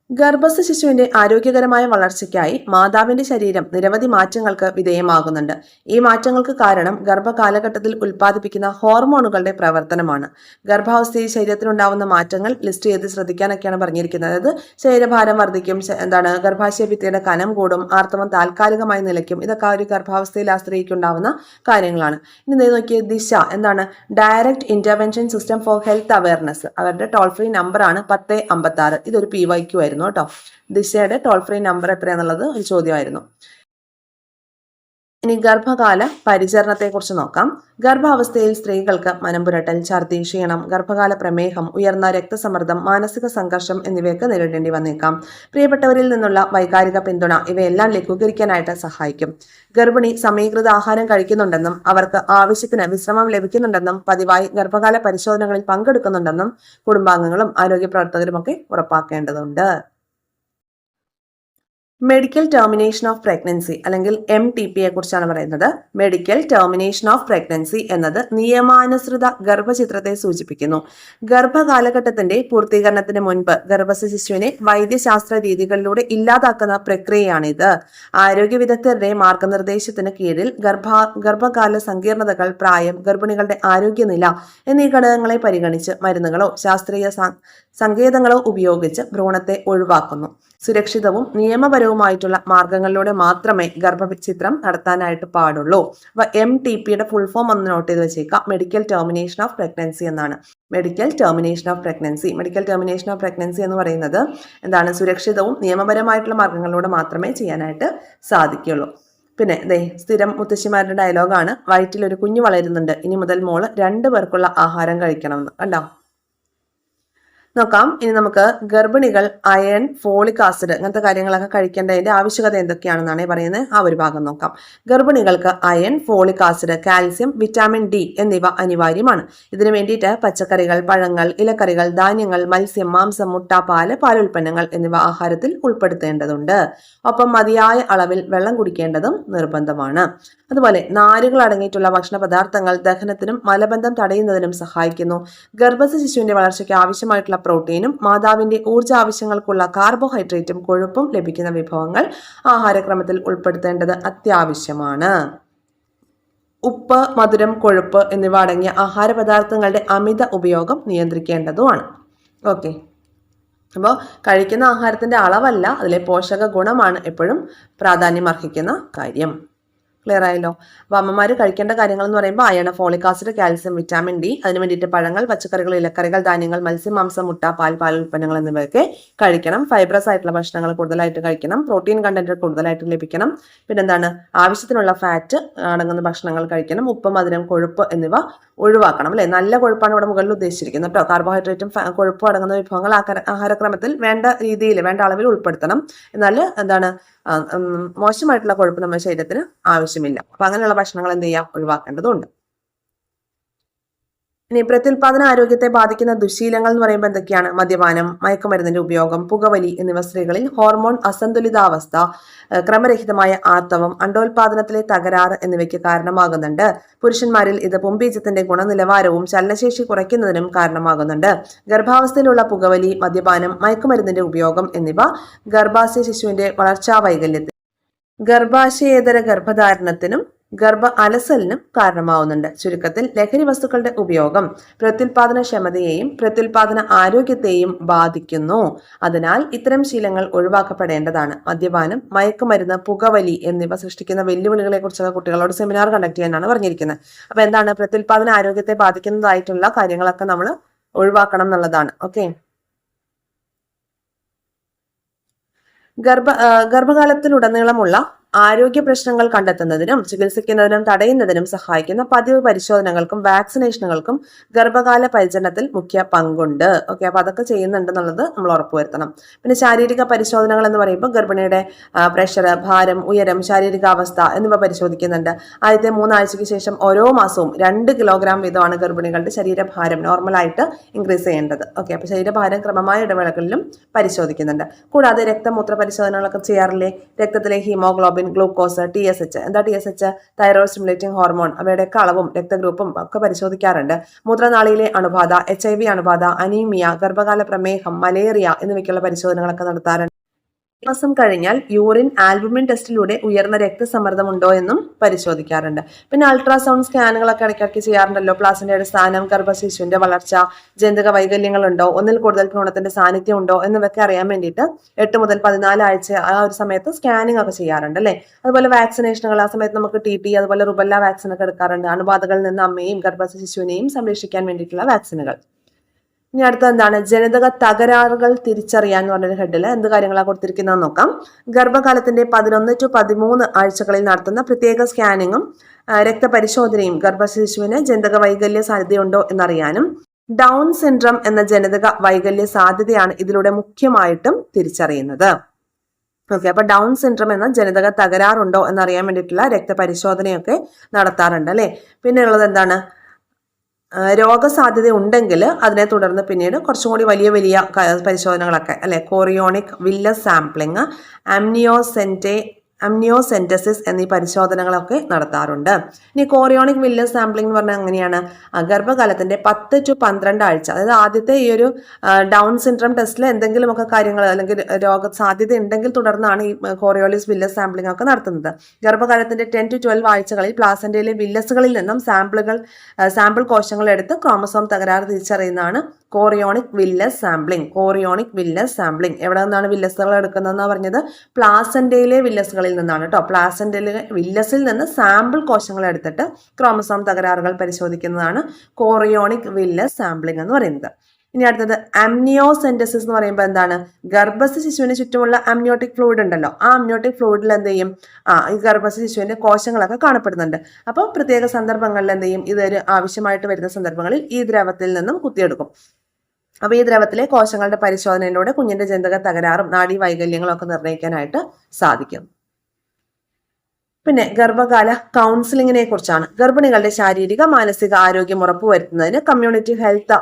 ഗർഭസ്ഥ ശിശുവിന്റെ ആരോഗ്യകരമായ വളർച്ചയ്ക്കായി മാതാവിന്റെ ശരീരം നിരവധി മാറ്റങ്ങൾക്ക് വിധേയമാകുന്നുണ്ട്. ഈ മാറ്റങ്ങൾക്ക് കാരണം ഗർഭകാലഘട്ടത്തിൽ ഉൽപ്പാദിപ്പിക്കുന്ന ഹോർമോണുകളുടെ പ്രവർത്തനമാണ്. ഗർഭാവസ്ഥയിൽ ശരീരത്തിലുണ്ടാവുന്ന മാറ്റങ്ങൾ ലിസ്റ്റ് ചെയ്ത് ശ്രദ്ധിക്കാനൊക്കെയാണ് പറഞ്ഞിരിക്കുന്നത്. അതായത് ശരീരഭാരം വർദ്ധിക്കും, ഗർഭാശയ ഭിത്തിയുടെ കനം കൂടും, ആർത്തവം താൽക്കാലികമായി നിലയ്ക്കും. ഇതൊക്കെ ഒരു ഗർഭാവസ്ഥയിൽ ആ സ്ത്രീക്ക് ഉണ്ടാവുന്ന കാര്യങ്ങളാണ്. ഇനി നോക്കിയ ദിശ എന്താണ്? Direct intervention system for health awareness. അവരുടെ ടോൾ ഫ്രീ നമ്പറാണ് 1056. ഇതൊരു PYQ ആയിരുന്നു കേട്ടോ. ദിശയുടെ ടോൾ ഫ്രീ നമ്പർ എത്രയാണെന്നുള്ളത് ഒരു ചോദ്യമായിരുന്നു. ഇനി ഗർഭകാല പരിചരണത്തെക്കുറിച്ച് നോക്കാം. ഗർഭാവസ്ഥയിൽ സ്ത്രീകൾക്ക് മനംപുരട്ടൽ, ഛർദി, ക്ഷീണം, ഗർഭകാല പ്രമേഹം, ഉയർന്ന രക്തസമ്മർദ്ദം, മാനസിക സംഘർഷം എന്നിവയൊക്കെ നേരിടേണ്ടി വന്നേക്കാം. പ്രിയപ്പെട്ടവരിൽ നിന്നുള്ള വൈകാരിക പിന്തുണ ഇവയെല്ലാം ലഘൂകരിക്കാനായിട്ട് സഹായിക്കും. ഗർഭിണി സമീകൃത ആഹാരം കഴിക്കുന്നുണ്ടെന്നും അവർക്ക് ആവശ്യത്തിന് വിശ്രമം ലഭിക്കുന്നുണ്ടെന്നും പതിവായി ഗർഭകാല പരിശോധനകളിൽ പങ്കെടുക്കുന്നുണ്ടെന്നും കുടുംബാംഗങ്ങളും ആരോഗ്യ പ്രവർത്തകരുമൊക്കെ ഉറപ്പാക്കേണ്ടതുണ്ട്. മെഡിക്കൽ ടെർമിനേഷൻ ഓഫ് പ്രഗ്നൻസി അല്ലെങ്കിൽ MTP കുറിച്ചാണ് പറയുന്നത്. മെഡിക്കൽ ടെർമിനേഷൻ ഓഫ് പ്രഗ്നൻസി എന്നത് നിയമാനുസൃത ഗർഭചിത്രത്തെ സൂചിപ്പിക്കുന്നു. ഗർഭകാലഘട്ടത്തിന്റെ പൂർത്തീകരണത്തിന് മുൻപ് ഗർഭസ്ഥ ശിശുവിനെ വൈദ്യശാസ്ത്ര രീതികളിലൂടെ ഇല്ലാതാക്കുന്ന പ്രക്രിയയാണിത്. ആരോഗ്യ വിദഗ്ധരുടെ മാർഗനിർദ്ദേശത്തിന് കീഴിൽ ഗർഭകാല സങ്കീർണതകൾ, പ്രായം, ഗർഭിണികളുടെ ആരോഗ്യനില എന്നീ ഘടകങ്ങളെ പരിഗണിച്ച് മരുന്നുകളോ ശാസ്ത്രീയ സങ്കേതങ്ങളോ ഉപയോഗിച്ച് ഭ്രൂണത്തെ ഒഴിവാക്കുന്നു. സുരക്ഷിതവും നിയമപരവുമായിട്ടുള്ള മാർഗങ്ങളിലൂടെ മാത്രമേ ഗർഭചിത്രം നടത്താനായിട്ട് പാടുള്ളൂ. അപ്പൊ MTPയുടെ ഫുൾ ഫോം ഒന്ന് നോട്ട് ചെയ്ത് വെച്ചേക്കാം. മെഡിക്കൽ ടെർമിനേഷൻ ഓഫ് പ്രഗ്നൻസി എന്നാണ്. Medical termination of pregnancy. Medical termination of pregnancy എന്ന് പറയുന്നത് എന്താണ്? സുരക്ഷിതവും നിയമപരമായിട്ടുള്ള മാർഗങ്ങളിലൂടെ മാത്രമേ ചെയ്യാനായിട്ട് സാധിക്കുള്ളൂ. പിന്നെ സ്ഥിരം മുത്തശ്ശിമാരുടെ ഡയലോഗാണ്, വയറ്റിൽ ഒരു കുഞ്ഞു വളരുന്നുണ്ട്, ഇനി മുതൽ മോള് 2 പേർക്കുള്ള ആഹാരം കഴിക്കണമെന്ന്. കണ്ടോ? നോക്കാം. ഇനി നമുക്ക് ഗർഭിണികൾ അയൺ, ഫോളിക് ആസിഡ് അങ്ങനത്തെ കാര്യങ്ങളൊക്കെ കഴിക്കേണ്ടതിന്റെ ആവശ്യകത എന്തൊക്കെയാണെന്നാണ് പറയുന്നത്. ആ ഒരു ഭാഗം നോക്കാം. ഗർഭിണികൾക്ക് iron, folic acid, calcium, vitamin D എന്നിവ അനിവാര്യമാണ്. ഇതിനു വേണ്ടിയിട്ട് പച്ചക്കറികൾ, പഴങ്ങൾ, ഇലക്കറികൾ, ധാന്യങ്ങൾ, മത്സ്യം, മാംസം, മുട്ട, പാല്, പാലുൽപ്പന്നങ്ങൾ എന്നിവ ആഹാരത്തിൽ ഉൾപ്പെടുത്തേണ്ടതുണ്ട്. ഒപ്പം മതിയായ അളവിൽ വെള്ളം കുടിക്കേണ്ടതും നിർബന്ധമാണ്. അതുപോലെ നാരുകൾ അടങ്ങിയിട്ടുള്ള ഭക്ഷണ പദാർത്ഥങ്ങൾ ദഹനത്തിനും മലബന്ധം തടയുന്നതിനും സഹായിക്കുന്നു. ഗർഭസ്ഥ ശിശുവിന്റെ വളർച്ചയ്ക്ക് ആവശ്യമായിട്ടുള്ള പ്രോട്ടീനും മാതാവിന്റെ ഊർജ്ജ ആവശ്യങ്ങൾക്കുള്ള കാർബോഹൈഡ്രേറ്റും കൊഴുപ്പും ലഭിക്കുന്ന വിഭവങ്ങൾ ആഹാരക്രമത്തിൽ ഉൾപ്പെടുത്തേണ്ടത് അത്യാവശ്യമാണ്. ഉപ്പ്, മധുരം, കൊഴുപ്പ് എന്നിവ അടങ്ങിയ ആഹാര പദാർത്ഥങ്ങളുടെ അമിത ഉപയോഗം നിയന്ത്രിക്കേണ്ടതുമാണ്. ഓക്കെ, അപ്പോൾ കഴിക്കുന്ന ആഹാരത്തിന്റെ അളവല്ല, അതിലെ പോഷക ഗുണമാണ് എപ്പോഴും പ്രാധാന്യം അർഹിക്കുന്ന കാര്യം. ക്ലിയർ ആയല്ലോ? അപ്പോൾ അമ്മമാർ കഴിക്കേണ്ട കാര്യങ്ങൾ എന്ന് പറയുമ്പോൾ iron, folic acid, calcium, vitamin D, അതിന് വേണ്ടിയിട്ട് പഴങ്ങൾ, പച്ചക്കറികൾ, ഇലക്കറികൾ, ധാന്യങ്ങൾ, മത്സ്യം, മാംസം, മുട്ട, പാൽ, പാലുൽപ്പന്നങ്ങൾ എന്നിവയൊക്കെ കഴിക്കണം. ഫൈബ്രസ് ആയിട്ടുള്ള ഭക്ഷണങ്ങൾ കൂടുതലായിട്ട് കഴിക്കണം. പ്രോട്ടീൻ കണ്ടന്റ് കൂടുതലായിട്ട് ലഭിക്കണം. പിന്നെന്താണ്? ആവശ്യത്തിനുള്ള ഫാറ്റ് അടങ്ങുന്ന ഭക്ഷണങ്ങൾ കഴിക്കണം. ഉപ്പ്, മധുരം, കൊഴുപ്പ് എന്നിവ ഒഴിവാക്കണം. അല്ലെ? നല്ല കൊഴുപ്പാണ് ഇവിടെ മുകളിൽ ഉദ്ദേശിച്ചിരിക്കുന്നത് കേട്ടോ. കാർബോഹൈഡ്രേറ്റും കൊഴുപ്പും അടങ്ങുന്ന വിഭവങ്ങൾ ആഹാരക്രമത്തിൽ വേണ്ട രീതിയിൽ, വേണ്ട അളവിൽ ഉൾപ്പെടുത്തണം. എന്നാൽ എന്താണ്? മോശമായിട്ടുള്ള കൊഴുപ്പ് നമ്മുടെ ശരീരത്തിന് ആവശ്യമില്ല. അപ്പൊ അങ്ങനെയുള്ള ഭക്ഷണങ്ങൾ എന്ത് ചെയ്യാം? ഒഴിവാക്കേണ്ടതുണ്ട്. ഇനി പ്രത്യുൽപാദന ആരോഗ്യത്തെ ബാധിക്കുന്ന ദുശീലങ്ങൾ എന്ന് പറയുമ്പോൾ എന്തൊക്കെയാണ്? മദ്യപാനം, മയക്കുമരുന്നിന്റെ ഉപയോഗം, പുകവലി എന്നിവ സ്ത്രീകളിൽ ഹോർമോൺ അസന്തുലിതാവസ്ഥ, ക്രമരഹിതമായ ആർത്തവം, അണ്ടോൽപാദനത്തിലെ തകരാറ് എന്നിവയ്ക്ക് കാരണമാകുന്നുണ്ട്. പുരുഷന്മാരിൽ ഇത് പുംബീജത്തിന്റെ ഗുണനിലവാരവും ചലനശേഷി കുറയ്ക്കുന്നതിനും കാരണമാകുന്നുണ്ട്. ഗർഭാവസ്ഥയിലുള്ള പുകവലി, മദ്യപാനം, മയക്കുമരുന്നിന്റെ ഉപയോഗം എന്നിവ ഗർഭാശയ ശിശുവിന്റെ വളർച്ചാ വൈകല്യത്തിൽ, ഗർഭാശയേതര ഗർഭധാരണത്തിനും ഗർഭ അലസലിനും കാരണമാവുന്നുണ്ട്. ചുരുക്കത്തിൽ ലഹരി വസ്തുക്കളുടെ ഉപയോഗം പ്രത്യുൽപാദനക്ഷമതയെയും പ്രത്യുൽപാദന ആരോഗ്യത്തെയും ബാധിക്കുന്നു. അതിനാൽ ഇത്തരം ശീലങ്ങൾ ഒഴിവാക്കപ്പെടേണ്ടതാണ്. മദ്യപാനം, മയക്കുമരുന്ന്, പുകവലി എന്നിവ സൃഷ്ടിക്കുന്ന വെല്ലുവിളികളെ കുറിച്ചൊക്കെ കുട്ടികളോട് സെമിനാർ കണ്ടക്ട് ചെയ്യാനാണ് പറഞ്ഞിരിക്കുന്നത്. അപ്പൊ എന്താണ്? പ്രത്യുൽപാദന ആരോഗ്യത്തെ ബാധിക്കുന്നതായിട്ടുള്ള കാര്യങ്ങളൊക്കെ നമ്മൾ ഒഴിവാക്കണം എന്നുള്ളതാണ്. ഓക്കെ, ഗർഭകാലത്തിലുടനീളമുള്ള ആരോഗ്യ പ്രശ്നങ്ങൾ കണ്ടെത്തുന്നതിനും ചികിത്സിക്കുന്നതിനും തടയുന്നതിനും സഹായിക്കുന്ന പതിവ് പരിശോധനകൾക്കും വാക്സിനേഷനുകൾക്കും ഗർഭകാല പരിചരണത്തിൽ മുഖ്യ പങ്കുണ്ട്. ഓക്കെ, അപ്പൊ അതൊക്കെ ചെയ്യുന്നുണ്ടെന്നുള്ളത് നമ്മൾ ഉറപ്പുവരുത്തണം. പിന്നെ ശാരീരിക പരിശോധനകൾ എന്ന് പറയുമ്പോൾ ഗർഭിണിയുടെ പ്രഷർ, ഭാരം, ഉയരം, ശാരീരികാവസ്ഥ എന്നിവ പരിശോധിക്കുന്നുണ്ട്. ആദ്യത്തെ 3 ആഴ്ചയ്ക്ക് ശേഷം ഓരോ മാസവും 2 കിലോഗ്രാം വീതമാണ് ഗർഭിണികളുടെ ശരീരഭാരം നോർമലായിട്ട് ഇൻക്രീസ് ചെയ്യേണ്ടത്. ഓക്കെ, അപ്പൊ ശരീരഭാരം ക്രമമായ ഇടവേളകളിലും പരിശോധിക്കുന്നുണ്ട്. കൂടാതെ രക്തമൂത്ര പരിശോധനകളൊക്കെ ചെയ്യാറില്ലേ? രക്തത്തിലെ ഹീമോഗ്ലോബിൻ, ഗ്ലൂക്കോസ്, TSH, എന്താ TSH? തൈറോയ്ഡ് സ്റ്റിമുലേറ്റിംഗ് ഹോർമോൺ, അവയുടെയൊക്കെ അളവും രക്തഗ്രൂപ്പും ഒക്കെ പരിശോധിക്കാറുണ്ട്. മൂത്രനാളിയിലെ അണുബാധ, HIV അണുബാധ, അനീമിയ, ഗർഭകാല പ്രമേഹം, മലേറിയ എന്നിവയ്ക്കുള്ള പരിശോധനകളൊക്കെ നടത്താറുണ്ട്. മാസം കഴിഞ്ഞാൽ യൂറിൻ ആൽബുമിൻ ടെസ്റ്റിലൂടെ ഉയർന്ന രക്തസമ്മർദ്ദം ഉണ്ടോ എന്നും പരിശോധിക്കാറുണ്ട്. പിന്നെ അൾട്രാസൗണ്ട് സ്കാനുകളൊക്കെ ഇടയ്ക്കിടയ്ക്ക് ചെയ്യാറുണ്ടല്ലോ. പ്ലാസന്റയുടെ സ്ഥാനം, ഗർഭശിശുവിന്റെ വളർച്ച, ജനിതക വൈകല്യങ്ങളുണ്ടോ, ഒന്നിൽ കൂടുതൽ ഭ്രൂണത്തിന്റെ സാന്നിധ്യം ഉണ്ടോ എന്നിവയൊക്കെ അറിയാൻ വേണ്ടിയിട്ട് 8 മുതൽ 14 ആഴ്ച ആ ഒരു സമയത്ത് സ്കാനിങ് ഒക്കെ ചെയ്യാറുണ്ട് അല്ലേ. അതുപോലെ വാക്സിനേഷനുകൾ, ആ സമയത്ത് നമുക്ക് TT, അതുപോലെ റുബല്ല വാക്സിൻ ഒക്കെ എടുക്കാറുണ്ട്. അണുബാധകളിൽ നിന്ന് അമ്മയെയും ഗർഭശിശുവിനെയും സംരക്ഷിക്കാൻ വേണ്ടിയിട്ടുള്ള വാക്സിനുകൾ. ഇനി അടുത്ത എന്താണ്, ജനിതക തകരാറുകൾ തിരിച്ചറിയാൻ എന്ന് പറഞ്ഞൊരു ഹെഡിൽ എന്ത് കാര്യങ്ങളാണ് കൊടുത്തിരിക്കുന്നത് നോക്കാം. ഗർഭകാലത്തിന്റെ 11 to 13 ആഴ്ചകളിൽ നടത്തുന്ന പ്രത്യേക സ്കാനിങ്ങും രക്തപരിശോധനയും ഗർഭശിശുവിന് ജനിതക വൈകല്യ സാധ്യതയുണ്ടോ എന്നറിയാനും ഡൗൺ സിൻഡ്രം എന്ന ജനിതക വൈകല്യ സാധ്യതയാണ് ഇതിലൂടെ മുഖ്യമായിട്ടും തിരിച്ചറിയുന്നത്. ഓക്കെ, അപ്പൊ ഡൗൺ സിൻഡ്രം എന്ന ജനിതക തകരാറുണ്ടോ എന്നറിയാൻ വേണ്ടിയിട്ടുള്ള രക്തപരിശോധനയൊക്കെ നടത്താറുണ്ട് അല്ലെ. പിന്നെ ഉള്ളത് എന്താണ്, രോഗസാധ്യത ഉണ്ടെങ്കിൽ അതിനെ തുടർന്ന് പിന്നീട് കുറച്ചും കൂടി വലിയ വലിയ പരിശോധനകളൊക്കെ അല്ലെ, കോറിയോണിക് വില്ലസ് സാമ്പിളിങ്, അമ്നിയോസെന്റസിസ് എന്നീ പരിശോധനകളൊക്കെ നടത്താറുണ്ട്. ഇനി കോറിയോണിക് വില്ലസ് സാമ്പിളിംഗ് എന്ന് പറഞ്ഞാൽ എങ്ങനെയാണ്, ഗർഭകാലത്തിന്റെ 10 to 12 ആഴ്ച, അതായത് ആദ്യത്തെ ഈ ഒരു ഡൗൺ സിൻഡ്രം ടെസ്റ്റിൽ എന്തെങ്കിലുമൊക്കെ കാര്യങ്ങൾ അല്ലെങ്കിൽ രോഗസാധ്യത ഉണ്ടെങ്കിൽ തുടർന്നാണ് ഈ കോറിയോളിസ് വില്ലസ് സാമ്പിളിംഗ് ഒക്കെ നടത്തുന്നത്. ഗർഭകാലത്തിന്റെ 10 to 12 ആഴ്ചകളിൽ പ്ലാസന്റയിലെ വില്ലസുകളിൽ നിന്നും സാമ്പിൾ കോശങ്ങൾ എടുത്ത് ക്രോമസോം തകരാറ് തിരിച്ചറിയുന്നതാണ് chorionic villus sampling. Chorionic villus sampling എവിടെ നിന്നാണ് വില്ലസുകൾ എടുക്കുന്നതെന്നാ പറഞ്ഞത്, പ്ലാസന്റയിലെ വില്ലസുകളിൽ നിന്നാണ് കേട്ടോ. പ്ലാസന്റയിലെ വില്ലസിൽ നിന്ന് സാമ്പിൾ കോശങ്ങൾ എടുത്തിട്ട് ക്രോമസോം തകരാറുകൾ പരിശോധിക്കുന്നതാണ് കോറിയോണിക് വില്ലസ് സാമ്പിളിംഗ് എന്ന് പറയുന്നത്. ഇനി അടുത്തത് അമ്നിയോസെന്റസിസ് എന്ന് പറയുമ്പോൾ എന്താണ്, ഗർഭസ്ഥ ശിശുവിന് ചുറ്റുമുള്ള അമ്നിയോട്ടിക് ഫ്ലൂയിഡ് ഉണ്ടല്ലോ, ആ അമ്നിയോട്ടിക് ഫ്ലൂയിഡിൽ എന്ത് ചെയ്യും, ഈ ഗർഭസ്ഥ ശിശുവിന്റെ കോശങ്ങളൊക്കെ കാണപ്പെടുന്നുണ്ട്. അപ്പോൾ പ്രത്യേക സന്ദർഭങ്ങളിൽ എന്ത് ചെയ്യും, ഇതൊരു ആവശ്യമായിട്ട് വരുന്ന സന്ദർഭങ്ങളിൽ ഈ ദ്രവത്തിൽ നിന്നും കുത്തിയെടുക്കും. അപ്പൊ ഈ ദ്രവത്തിലെ കോശങ്ങളുടെ പരിശോധനയിലൂടെ കുഞ്ഞിന്റെ ജനിതക തകരാറും നാഡീ വൈകല്യങ്ങളും ഒക്കെ നിർണ്ണയിക്കാനായിട്ട് സാധിക്കും. പിന്നെ ഗർഭകാല കൗൺസിലിങ്ങിനെ കുറിച്ചാണ്. ഗർഭിണികളുടെ ശാരീരിക മാനസിക ആരോഗ്യം ഉറപ്പുവരുത്തുന്നതിന് കമ്മ്യൂണിറ്റി ഹെൽത്ത്